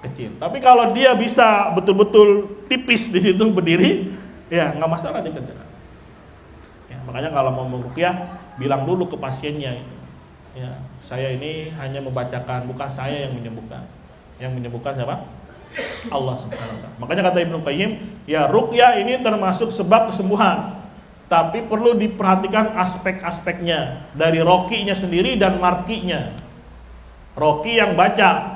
Kecil. Tapi kalau dia bisa betul-betul tipis di situ berdiri, ya nggak masalah dikerjakan. Ya, makanya kalau mau meruqyah bilang dulu ke pasiennya, ya saya ini hanya membacakan, bukan saya yang menyembuhkan. Yang menyembuhkan siapa? Allah Subhanahu wa ta'ala. Makanya kata Ibnu Qayyim, ya ruqyah ini termasuk sebab kesembuhan. Tapi perlu diperhatikan aspek-aspeknya dari roqinya sendiri dan marqinya. Roqi yang baca,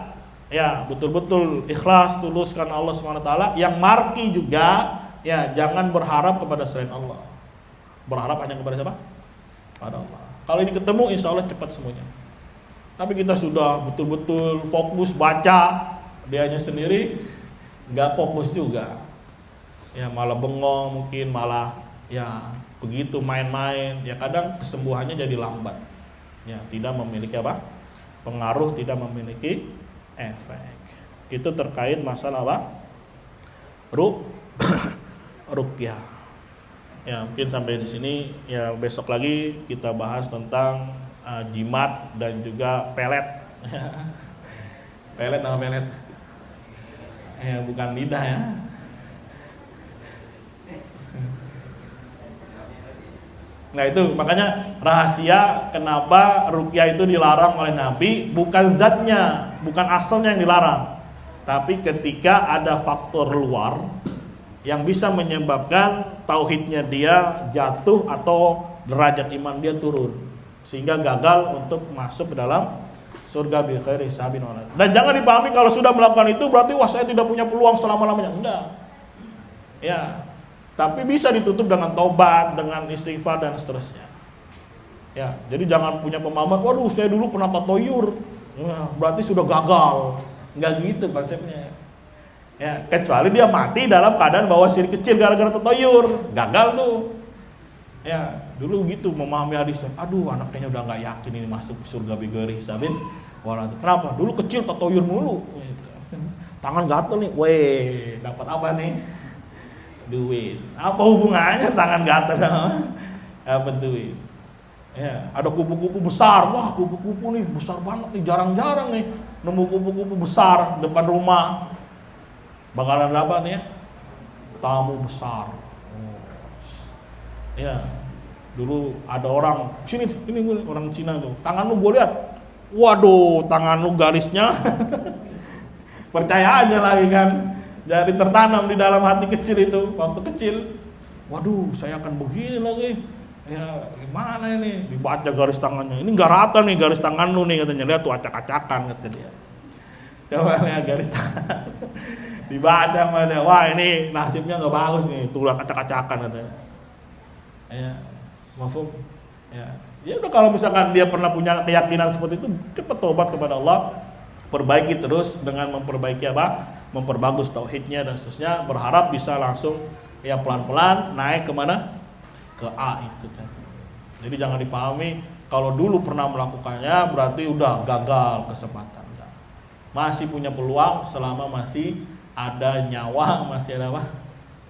ya betul-betul ikhlas, tulus karena Allah Subhanahu wa ta'ala. Yang marqi juga, ya jangan berharap kepada selain Allah. Berharap hanya kepada siapa? Pada Allah. Kalau ini ketemu, insya Allah cepat semuanya. Tapi kita sudah betul-betul fokus baca, dianya sendiri nggak fokus juga, ya malah bengong, mungkin malah ya begitu main-main, ya kadang kesembuhannya jadi lambat, ya tidak memiliki apa pengaruh, tidak memiliki efek. Itu terkait masalah apa ruqyah. Ya mungkin sampai di sini, ya besok lagi kita bahas tentang jimat dan juga pelet. Pelet nama pelet. Ya bukan lidah ya. Nah itu makanya rahasia kenapa ruqyah itu dilarang oleh Nabi, bukan zatnya, bukan asalnya yang dilarang, tapi ketika ada faktor luar yang bisa menyebabkan tauhidnya dia jatuh atau derajat iman dia turun sehingga gagal untuk masuk ke dalam surga bi khairi hisabin wala. Dan jangan dipahami kalau sudah melakukan itu berarti wah saya tidak punya peluang selama-lamanya. Enggak. Ya. Tapi bisa ditutup dengan taubat, dengan istighfar dan seterusnya. Ya, jadi jangan punya pemahaman, waduh saya dulu pernah tatoyur. Nah, berarti sudah gagal. Enggak gitu konsepnya. Ya, kecuali dia mati dalam keadaan bawa syirik kecil gara-gara tatoyur. Gagal tuh. Ya, dulu gitu memahami hadis. Aduh, anaknya udah nggak yakin ini masuk surga bi ghairi hisabin. Kenapa? Dulu kecil tatoyur mulu. Tangan gatel nih. Weh, dapat apa nih? Duit. Apa hubungannya tangan gatel sama apa duit? Ya, ada kupu-kupu besar. Wah, kupu-kupu nih besar banget nih, jarang-jarang nih nemu kupu-kupu besar depan rumah. Bakalan dapat nih ya? Tamu besar. Ya, dulu ada orang sini, ini gue orang Cina tuh. Tangan lu gue lihat, waduh, tangan lu garisnya, percaya aja lagi kan. Jadi tertanam di dalam hati kecil itu, waktu kecil. Waduh, saya akan begini lagi. Ya, gimana ini? Dibaca garis tangannya. Ini nggak rata nih garis tangan lu nih katanya. Lihat tuh acak-acakan kata dia. Coba lihat garis tangan. Dibaca sama dia. Wah ini nasibnya nggak bagus nih, tuh acak-acakan katanya. Ya, mafhum. Ya udah kalau misalkan dia pernah punya keyakinan seperti itu, cepat tobat kepada Allah, perbaiki terus dengan memperbaiki apa? Memperbagus tauhidnya dan seterusnya, berharap bisa langsung ya pelan-pelan naik kemana? Ke A itu kan. Jadi jangan dipahami kalau dulu pernah melakukannya berarti udah gagal kesempatan. Masih punya peluang selama masih ada nyawa, masih ada apa?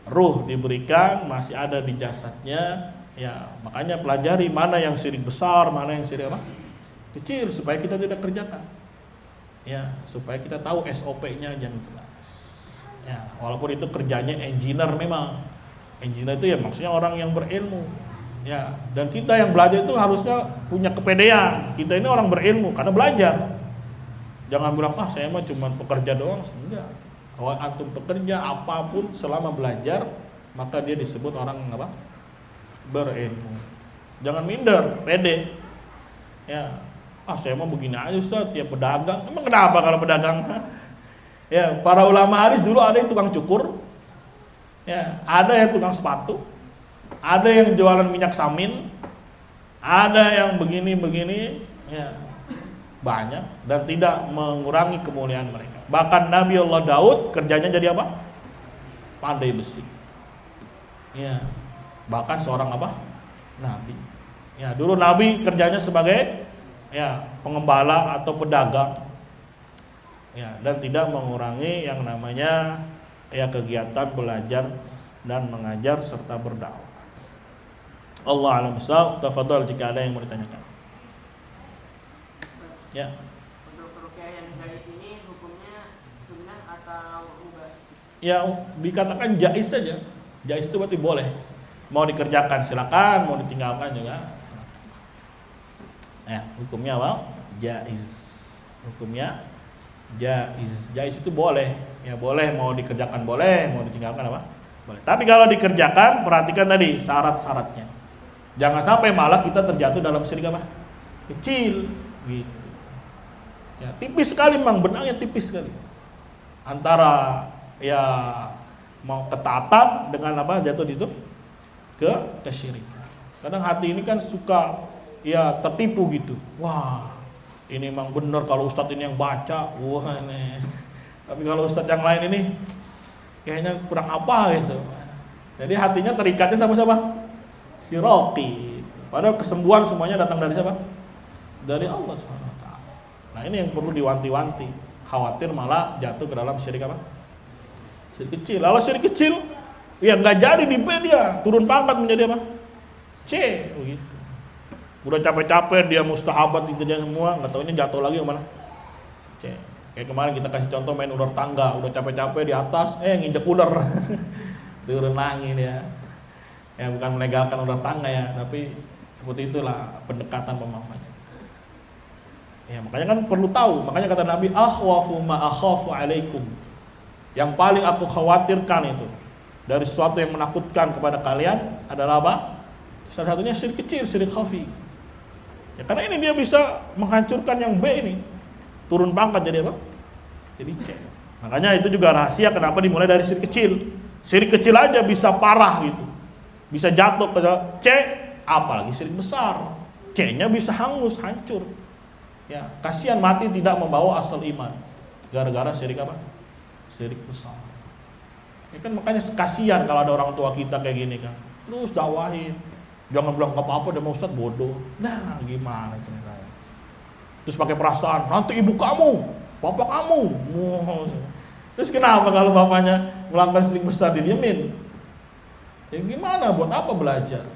Ruh diberikan, masih ada di jasadnya, ya makanya pelajari mana yang syirik besar, mana yang syirik apa? Kecil supaya kita tidak kerjakan. Ya, supaya kita tahu SOP-nya yang jelas. Ya, walaupun itu kerjanya engineer memang. Engineer itu ya maksudnya orang yang berilmu. Ya, dan kita yang belajar itu harusnya punya kepedean. Kita ini orang berilmu karena belajar. Jangan bilang, saya mah cuma pekerja doang. Enggak. Kalau antum pekerja apapun selama belajar, maka dia disebut orang apa? Berilmu. Jangan minder, pede. Ya, saya mah begini aja Ustaz, ya pedagang. Emang kenapa kalau pedagang? Ya, para ulama hadis dulu ada yang tukang cukur, ya, ada yang tukang sepatu, ada yang jualan minyak samin, ada yang begini-begini, ya, banyak dan tidak mengurangi kemuliaan mereka. Bahkan Nabi Allah Daud kerjanya jadi apa? Pandai besi. Ya, bahkan seorang apa? Nabi. Ya, dulu Nabi kerjanya sebagai ya pengembala atau pedagang. Ya, dan tidak mengurangi yang namanya ya kegiatan belajar dan mengajar serta berdakwah. Allah a'lam bishawab. Tafadhal jika ada yang mau ditanyakan. Ya. Untuk ruqyah yang dari sini hukumnya sunnah atau ubah? Ya, dikatakan jaiz saja. Jaiz itu berarti boleh. Mau dikerjakan silakan, mau ditinggalkan juga. Ya, hukumnya apa? Jaiz. Hukumnya jaiz. Jaiz itu boleh. Ya, boleh, mau dikerjakan boleh, mau ditinggalkan apa? Boleh. Tapi kalau dikerjakan, perhatikan tadi syarat-syaratnya. Jangan sampai malah kita terjatuh dalam syirik apa? Kecil gitu. Ya, tipis sekali memang, benangnya tipis sekali. Antara ya mau ketaatan dengan apa jatuh itu ke kesyirikan. Kadang hati ini kan suka ya tertipu gitu. Wah, ini memang benar kalau ustadz ini yang baca. Wah, ini. Tapi kalau ustadz yang lain ini kayaknya kurang apa gitu. Jadi hatinya terikatnya sama siapa? Si Rocky. Padahal kesembuhan semuanya datang dari siapa? Dari Allah SWT. Nah, ini yang perlu diwanti-wanti. Khawatir malah jatuh ke dalam syirik apa? Syirik kecil. Kalau syirik kecil, ya nggak jadi di B dia, turun pangkat menjadi apa? C, begitu. Udah capek-capek dia mustahabat itu dia semua, nggak taunya jatuh lagi kemana? C. Kayak kemarin kita kasih contoh main ular tangga, udah capek-capek di atas, nginjek ular, turun lagi dia. Ya bukan melegalkan ular tangga ya, tapi seperti itulah pendekatan pemahamannya. Ya makanya kan perlu tahu, makanya kata Nabi, akhwafu ma akhafu alaikum. Yang paling aku khawatirkan itu dari sesuatu yang menakutkan kepada kalian adalah apa? Salah satunya syirik kecil, syirik khafi. Ya karena ini dia bisa menghancurkan yang B ini. Turun pangkat jadi apa? Jadi C. Makanya itu juga rahasia kenapa dimulai dari syirik kecil. Syirik kecil aja bisa parah gitu. Bisa jatuh ke C, apalagi syirik besar. C-nya bisa hangus, hancur. Ya, kasihan mati tidak membawa asal iman. Gara-gara syirik apa? Syirik besar. Ya kan makanya kasihan kalau ada orang tua kita kayak gini kan. Terus dakwahin. Jangan bilang enggak apa-apa, dia mau ustaz bodoh. Nah, gimana ceritanya? Terus pakai perasaan, nanti ibu kamu, bapak kamu. Terus kenapa kalau bapaknya melakukan syirik besar didiemin? Ya gimana? Buat apa belajar?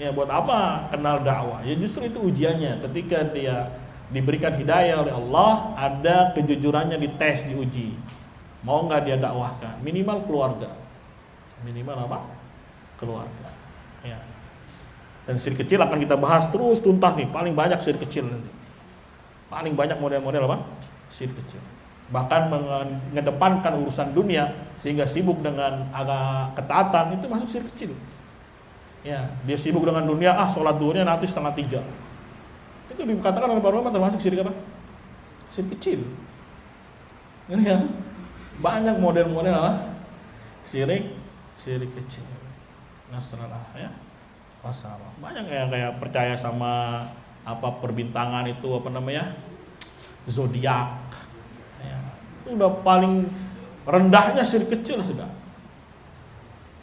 Ya buat apa kenal dakwah? Ya justru itu ujiannya. Ketika dia diberikan hidayah oleh Allah, ada kejujurannya dites, diuji. Mau nggak dia dakwahkan? Minimal keluarga. Minimal apa? Keluarga. Ya. Dan syirik kecil akan kita bahas terus tuntas nih. Paling banyak syirik kecil nanti. Paling banyak model-model apa? Syirik kecil. Bahkan mengedepankan urusan dunia sehingga sibuk dengan agak ketaatan, itu masuk syirik kecil. Ya, dia sibuk dengan dunia, sholat duhurnya nanti 2:30. Itu dikatakan oleh para ulama termasuk syirik apa? Syirik kecil. Ini ya, banyak model-model apa? Syirik kecil. Nasrullah ya. Masalah. Banyak yang kayak percaya sama apa perbintangan itu apa namanya? Zodiak. Ya, itu udah paling rendahnya syirik kecil sudah.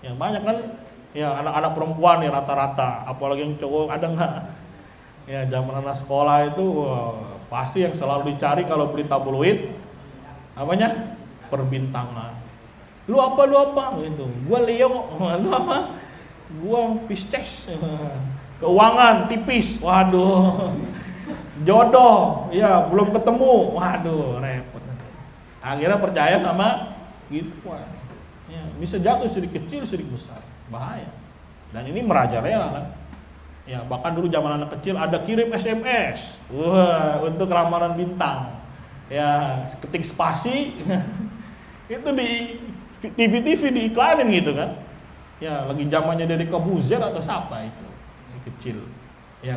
Ya banyak kan ya anak-anak perempuan ya rata-rata, apalagi yang cowok ada nggak? Ya zaman anak sekolah itu pasti yang selalu dicari kalau beli tabloid apanya? Perbintangan. Lu apa gitu. Gua Leo, lu apa? Gua Pisces. Keuangan tipis. Waduh. Jodoh, ya belum ketemu. Waduh, repot. Akhirnya percaya sama gituan. Ya, bisa jatuh syirik kecil, syirik besar. Bahaya. Dan ini merajalela kan. Ya, bahkan dulu zaman anak kecil ada kirim SMS. Wah, untuk ramalan bintang. Ya, ketik spasi. Itu di TV-TV diiklanin gitu kan. Ya, lagi zamannya dari Kobuzer atau siapa itu. Ini kecil. Ya,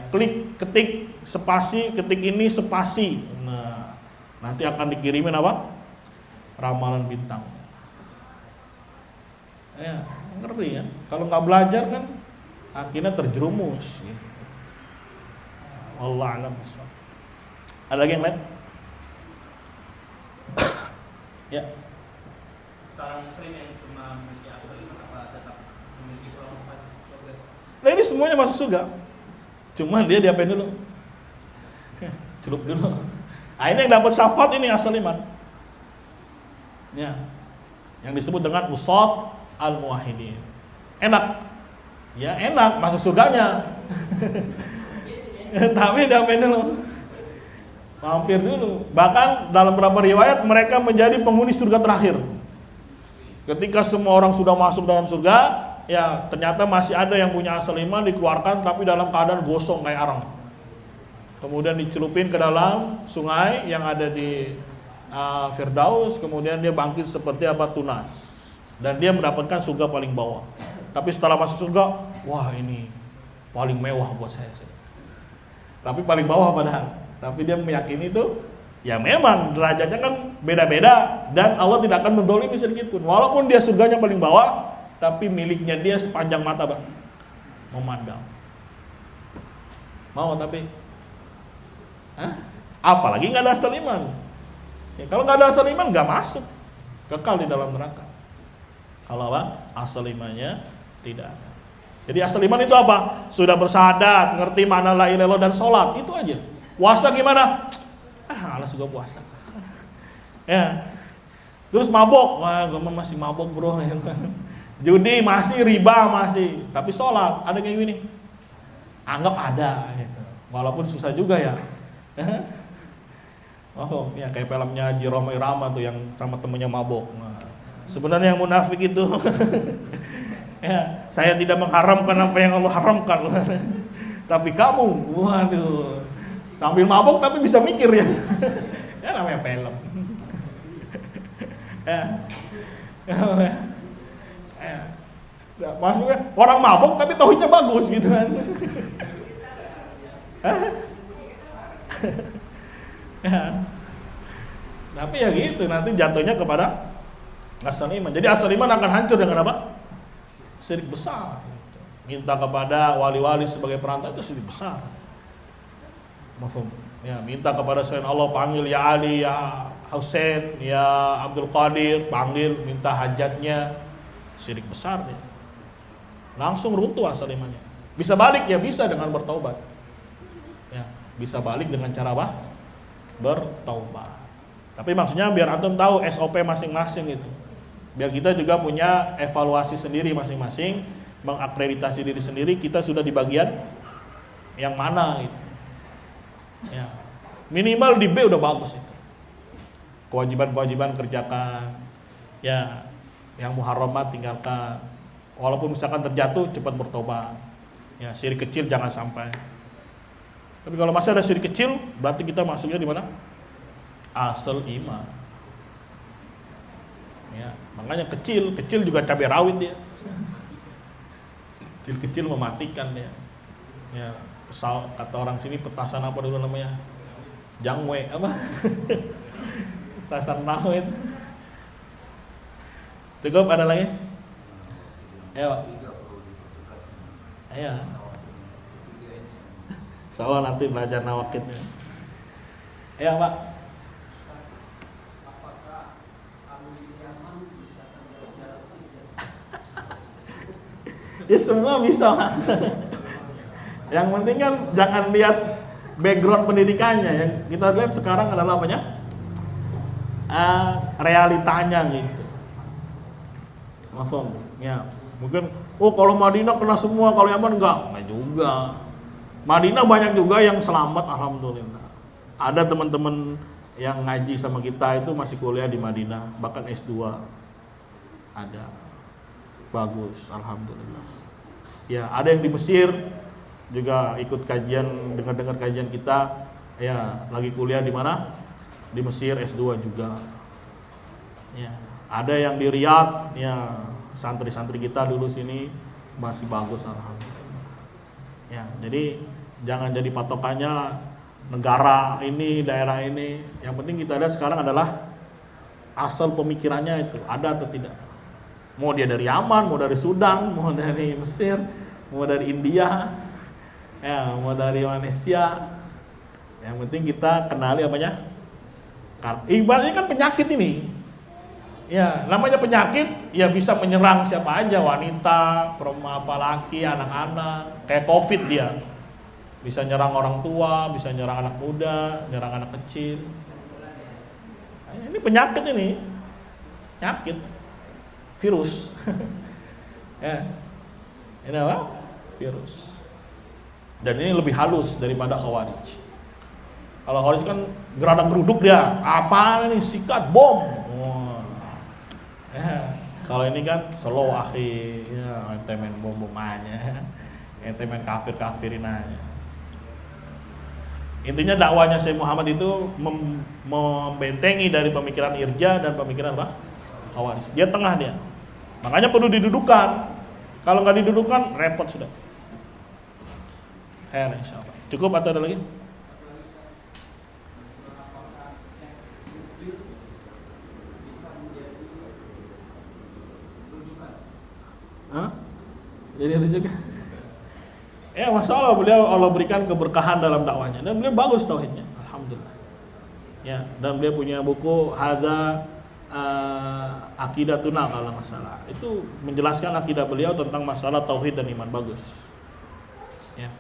ketik spasi, ketik ini spasi. Nah, nanti akan dikirimin apa? ramalan bintang. Ya, ngeri ya. Kalau nggak belajar kan akhirnya terjerumus. Gitu. Wallahu a'lam bishawab. Ada lagi yang lain? Ya. Seorang muslim yang cuma memiliki asal iman apa tetap memiliki peluang masuk surga? Nah ini semuanya masuk surga. Cuma dia diapain dulu? Celup dulu. Nah ini yang dapat syafaat ini asal iman. Ya. Yang disebut dengan usat al-muwahhidin. Enak. Ya enak masuk surganya. Tapi diapain dulu? Mampir dulu. Bahkan dalam beberapa riwayat mereka menjadi penghuni surga terakhir. Ketika semua orang sudah masuk dalam surga, ya ternyata masih ada yang punya asal iman dikeluarkan tapi dalam keadaan gosong kayak arang. Kemudian dicelupin ke dalam sungai yang ada di Firdaus, kemudian dia bangkit seperti apa tunas. Dan dia mendapatkan surga paling bawah. Tapi setelah masuk surga, wah ini paling mewah buat saya. Tapi paling bawah padahal. Tapi dia meyakini itu, ya memang derajatnya kan beda-beda dan Allah tidak akan mendolimi sedikit pun. Walaupun dia surganya paling bawah, tapi miliknya dia sepanjang mata bang, memandang. Mau tapi, apalagi nggak ada asal iman. Ya, kalau nggak ada asal iman nggak masuk, kekal di dalam neraka. Kalau apa? Asal imannya tidak ada. Jadi asal iman itu apa? Sudah bersyahadat, ngerti mana la ilaha illallah dan sholat, itu aja. Puasa gimana? Alas juga puasa. Ya. Terus mabok, wah gue masih mabok bro. Judi masih, riba masih, tapi sholat ada kayak gini. Anggap ada, gitu. Walaupun susah juga ya. Oh, ya kayak filmnya Jiroma Irama tuh yang sama temennya mabok. Nah, sebenarnya yang munafik itu, ya saya tidak mengharamkan apa yang Allah haramkan, tapi kamu, waduh. Sambil mabok tapi bisa mikir ya. Ya namanya film. Maksudnya orang mabok tapi tauhidnya bagus gitu kan. Tapi ya gitu, nanti jatuhnya kepada asal iman. Jadi asal iman akan hancur dengan apa? Syirik besar. Minta kepada wali-wali sebagai perantara itu syirik besar. Ya, minta kepada selain Allah, panggil ya Ali, ya Husain, ya Abdul Qadir, panggil minta hajatnya, syirik besar ya. Langsung runtuh asal imannya. Bisa balik ya, bisa dengan bertaubat. Ya, bisa balik dengan cara apa? Bertaubat. Tapi maksudnya biar antum tahu SOP masing-masing itu. Biar kita juga punya evaluasi sendiri masing-masing, mengakreditasi diri sendiri, kita sudah di bagian yang mana gitu. Ya, minimal di B udah bagus itu. Kewajiban-kewajiban kerjakan. Ya, yang muharramat tinggalkan. Walaupun misalkan terjatuh cepat bertobat. Ya, syirik kecil jangan sampai. Tapi kalau masih ada syirik kecil, berarti kita masuknya di mana? Asal iman. Ya, makanya kecil juga cabai rawit dia. Kecil-kecil mematikan dia. Ya, kata orang sini petasan apa dulu namanya? Jangwe apa? Petasan rawit. Cukup ada lagi? Ayo Pak. Ayo. Insyaallah nanti belajar nawakidnya. Ayo Pak. Ya semua bisa. Yang penting kan jangan lihat background pendidikannya. Yang kita lihat sekarang adalah apanya? Realitanya gitu. Mafhum? Ya, mungkin kalau Madinah kena semua, kalau Yaman enggak juga. Madinah banyak juga yang selamat, alhamdulillah. Ada teman-teman yang ngaji sama kita itu masih kuliah di Madinah, bahkan S2. Ada. Bagus, alhamdulillah. Ya, ada yang di Mesir juga ikut kajian, dengar kajian kita. Ya, lagi kuliah di mana? Di Mesir, S2 juga. Ya, ada yang di Riyadh, ya santri-santri kita dulu sini masih bagus, alhamdulillah. Ya, jadi jangan jadi patokannya negara ini, daerah ini. Yang penting kita lihat sekarang adalah asal pemikirannya itu ada atau tidak. Mau dia dari Yaman, mau dari Sudan, mau dari Mesir, mau dari India, ya, mau dari Malaysia. Yang penting kita kenali apanya? Ibaratnya kan penyakit ini. Ya, namanya penyakit ya bisa menyerang siapa aja, wanita, perempuan, laki, anak-anak, kayak COVID dia. Bisa nyerang orang tua, bisa nyerang anak muda, nyerang anak kecil. Ini penyakit ini. Penyakit. Virus. Ya. Ini apa? Virus. Dan ini lebih halus daripada Khawarij. Kalau Khawarij kan geradak geruduk dia, apaan ini, sikat, bom. Ya, kalau ini kan slow akhi, ya, ente main bom-bom aja, ente main kafir-kafirin aja. Intinya dakwanya Syekh Muhammad itu membentengi dari pemikiran irja dan pemikiran apa? Khawarij. Dia tengah dia. Makanya perlu didudukan. Kalau nggak didudukan, repot sudah. Insyaallah. Cukup atau ada lagi? Hah? Jadi rujukan. Ya masalah beliau Allah berikan keberkahan dalam dakwanya dan beliau bagus tauhidnya, alhamdulillah. Ya, dan beliau punya buku Hadza Aqidatuna kalau nggak salah. Itu menjelaskan akidah beliau tentang masalah tauhid dan iman, bagus. Ya,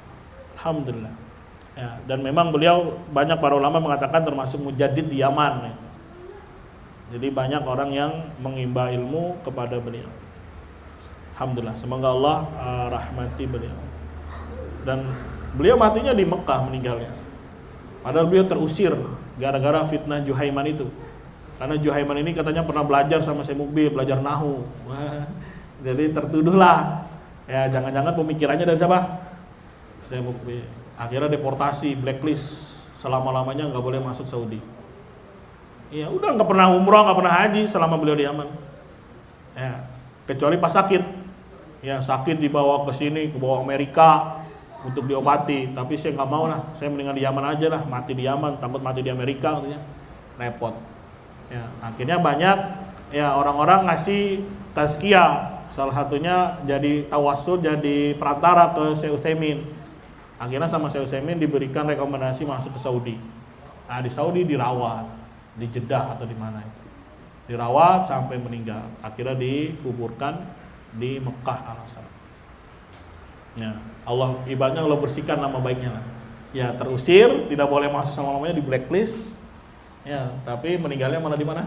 alhamdulillah. Ya, dan memang beliau banyak para ulama mengatakan termasuk mujaddid di Yaman. Ya. Jadi banyak orang yang mengimba ilmu kepada beliau. Alhamdulillah, semoga Allah rahmati beliau. Dan beliau matinya di Mekah meninggalnya. Padahal beliau terusir gara-gara fitnah Juhaiman itu. Karena Juhaiman ini katanya pernah belajar sama Syekh Mukbil, belajar nahu. Wah, jadi tertuduhlah. Ya, jangan-jangan pemikirannya dari siapa? Syekh Mukbil. Akhirnya deportasi, blacklist, selama-lamanya nggak boleh masuk Saudi. Ya, udah nggak pernah umrah, nggak pernah haji selama beliau di Yaman. Ya, kecuali pas sakit. Ya, sakit dibawa ke sini, ke bawah Amerika untuk diobati, tapi saya nggak mau lah, saya mendingan di Yaman aja lah, mati di Yaman, takut mati di Amerika katanya, repot. Ya, akhirnya banyak ya orang-orang ngasih tazkiyah, salah satunya jadi tawassul, jadi perantara ke Syekh Utsaimin. Akhirnya sama Syekh Utsaimin diberikan rekomendasi masuk ke Saudi. Nah, di Saudi dirawat, di Jeddah atau di mana itu, dirawat sampai meninggal, akhirnya dikuburkan di Mekah alasan. Ya, Allah ibaratnya Allah bersihkan nama baiknya lah. Ya, terusir, tidak boleh masuk selama-lamanya di blacklist. Ya, tapi meninggalnya malah di mana?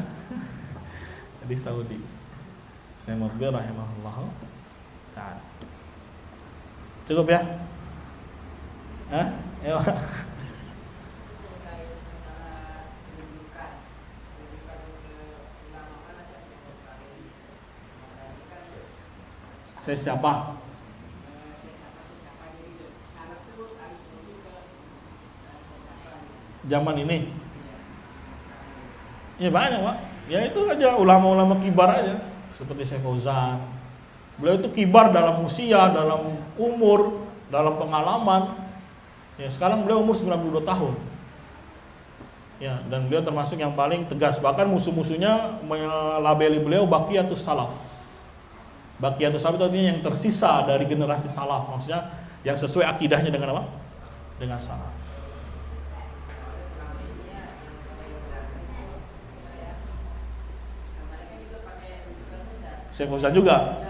Di Saudi. Syekh Mukbil rahimahullah ta'ala. Cukup ya? Hah? Ayo. Saya siapa? Zaman ini? Ya banyak Pak. Ya itu aja ulama-ulama kibar aja. Seperti Syekh Fauzan. Beliau itu kibar dalam usia, dalam umur, dalam pengalaman. Ya sekarang beliau umur 92 tahun. Ya, dan beliau termasuk yang paling tegas. Bahkan musuh-musuhnya melabeli beliau Baqiyatus Salaf. Baqiyatus Salaf itu artinya yang tersisa dari generasi salaf, maksudnya yang sesuai akidahnya dengan apa? Dengan salaf. Syekh Fauzan juga.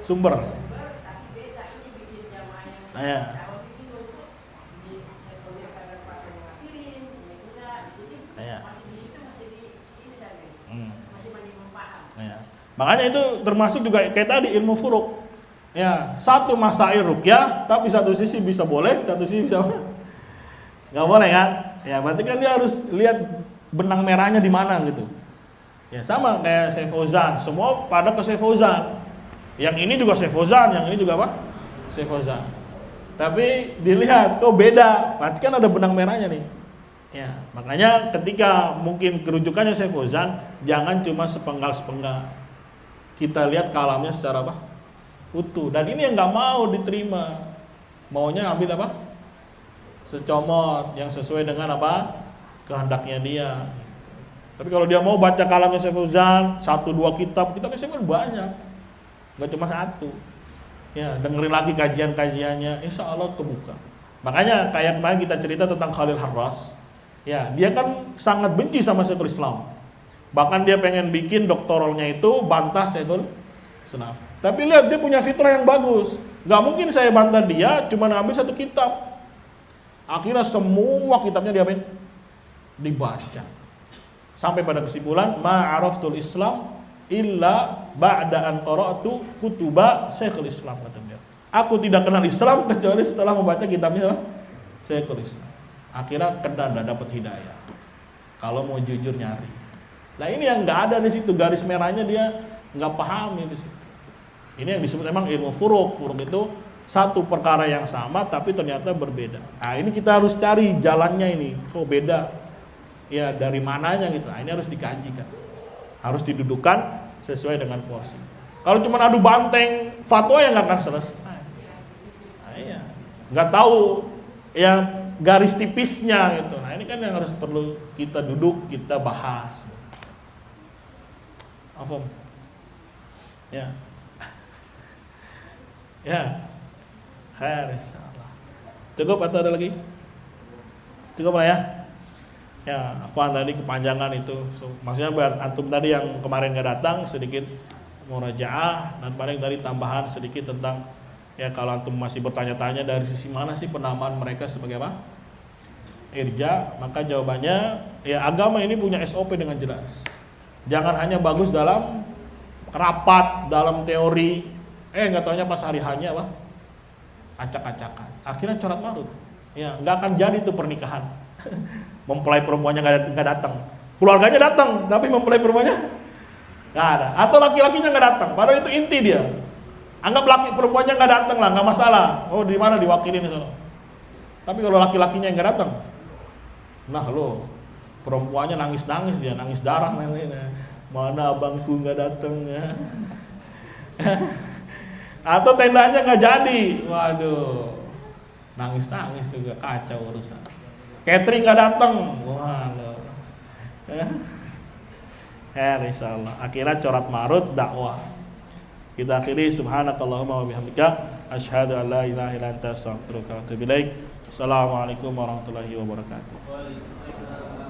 Sumber. Makanya itu termasuk juga kayak tadi ilmu furuk. Ya, satu masail ruqyah, tapi satu sisi bisa boleh, satu sisi bisa nggak boleh kan? Ya, berarti kan dia harus lihat benang merahnya di mana gitu. Ya sama kayak Syekh Fauzan, semua pada ke Syekh Fauzan. Yang ini juga Syekh Fauzan, yang ini juga apa? Syekh Fauzan. Tapi dilihat kok beda, pasti kan ada benang merahnya nih. Ya, makanya ketika mungkin kerujukannya Syekh Fauzan, jangan cuma sepenggal-sepenggal. Kita lihat kalamnya secara apa? Utuh. Dan ini yang nggak mau diterima. Maunya ambil apa? Secomot yang sesuai dengan apa? Kehendaknya dia. Tapi kalau dia mau baca kalamnya Syekh Fauzan, 1-2 kitabnya Syekh Fauzan banyak. Nggak cuma satu. Ya, dengerin lagi kajian-kajiannya, insya Allah kebuka. Makanya kayak kemarin kita cerita tentang Khalil Harras, ya dia kan sangat benci sama Syekhul Islam. Bahkan dia pengen bikin doktoralnya itu bantah Syekhul Islam. Tapi lihat dia punya fitrah yang bagus. Gak mungkin saya bantah dia cuma ngambil satu kitab. Akhirnya semua kitabnya diapain? Dibaca. Sampai pada kesimpulan, ma'araftul Islam illa ba'da an qara'tu kutuba Syekhul Islam, kata dia. Aku tidak kenal Islam kecuali setelah membaca kitabnya Syekhul Islam. Akhirnya kena dapat hidayah. Kalau mau jujur nyari. Nah ini yang nggak ada di situ, garis merahnya dia nggak pahami di situ. Ini yang disebut memang ilmu furuk. Furuk itu satu perkara yang sama tapi ternyata berbeda. Nah ini kita harus cari jalannya ini. Kok beda? Ya dari mananya gitu. Nah, ini harus dikaji kan. Harus didudukan sesuai dengan porsi. Kalau cuma adu banteng, fatwa yang nggak akan selesai. Nah, iya. Nggak tahu ya garis tipisnya gitu. Nah ini kan yang harus perlu kita duduk, kita bahas. Afam. Ya. Ya. Khair insyaallah. Cukup atau ada lagi? Cukup lah ya. Ya, Afwan tadi kepanjangan itu. Maksudnya buat antum tadi yang kemarin nggak datang sedikit murajaah dan paling tadi tambahan sedikit tentang ya kalau antum masih bertanya-tanya dari sisi mana sih penamaan mereka sebagai apa? Irja, maka jawabannya ya agama ini punya SOP dengan jelas. Jangan hanya bagus dalam rapat, dalam teori, nggak taunya pas hari hanya apa? Acak-acakan. Akhirnya corak marut. Ya, nggak akan jadi itu pernikahan. Mempelai perempuannya nggak datang, keluarganya datang, tapi mempelai perempuannya nggak ada, atau laki-lakinya nggak datang. Padahal itu inti dia. Anggap laki perempuannya nggak datang lah, nggak masalah. Oh di mana diwakilin itu. Tapi kalau laki-lakinya nggak datang, nah lo perempuannya nangis-nangis dia, nangis darah nanti. Mana abangku nggak datang ya? Atau tendanya nggak jadi, waduh, nangis-nangis juga kacau urusan. Catering nggak datang, waduh. Insyaallah. Akhirnya corat marut dakwah. Kita akhiri subhanakallahumma wa bihamdika asyhadu an la ilaha illa anta astaghfiruka wa atubu ilaik. Assalamualaikum warahmatullahi wabarakatuh. Waalaikumsalam.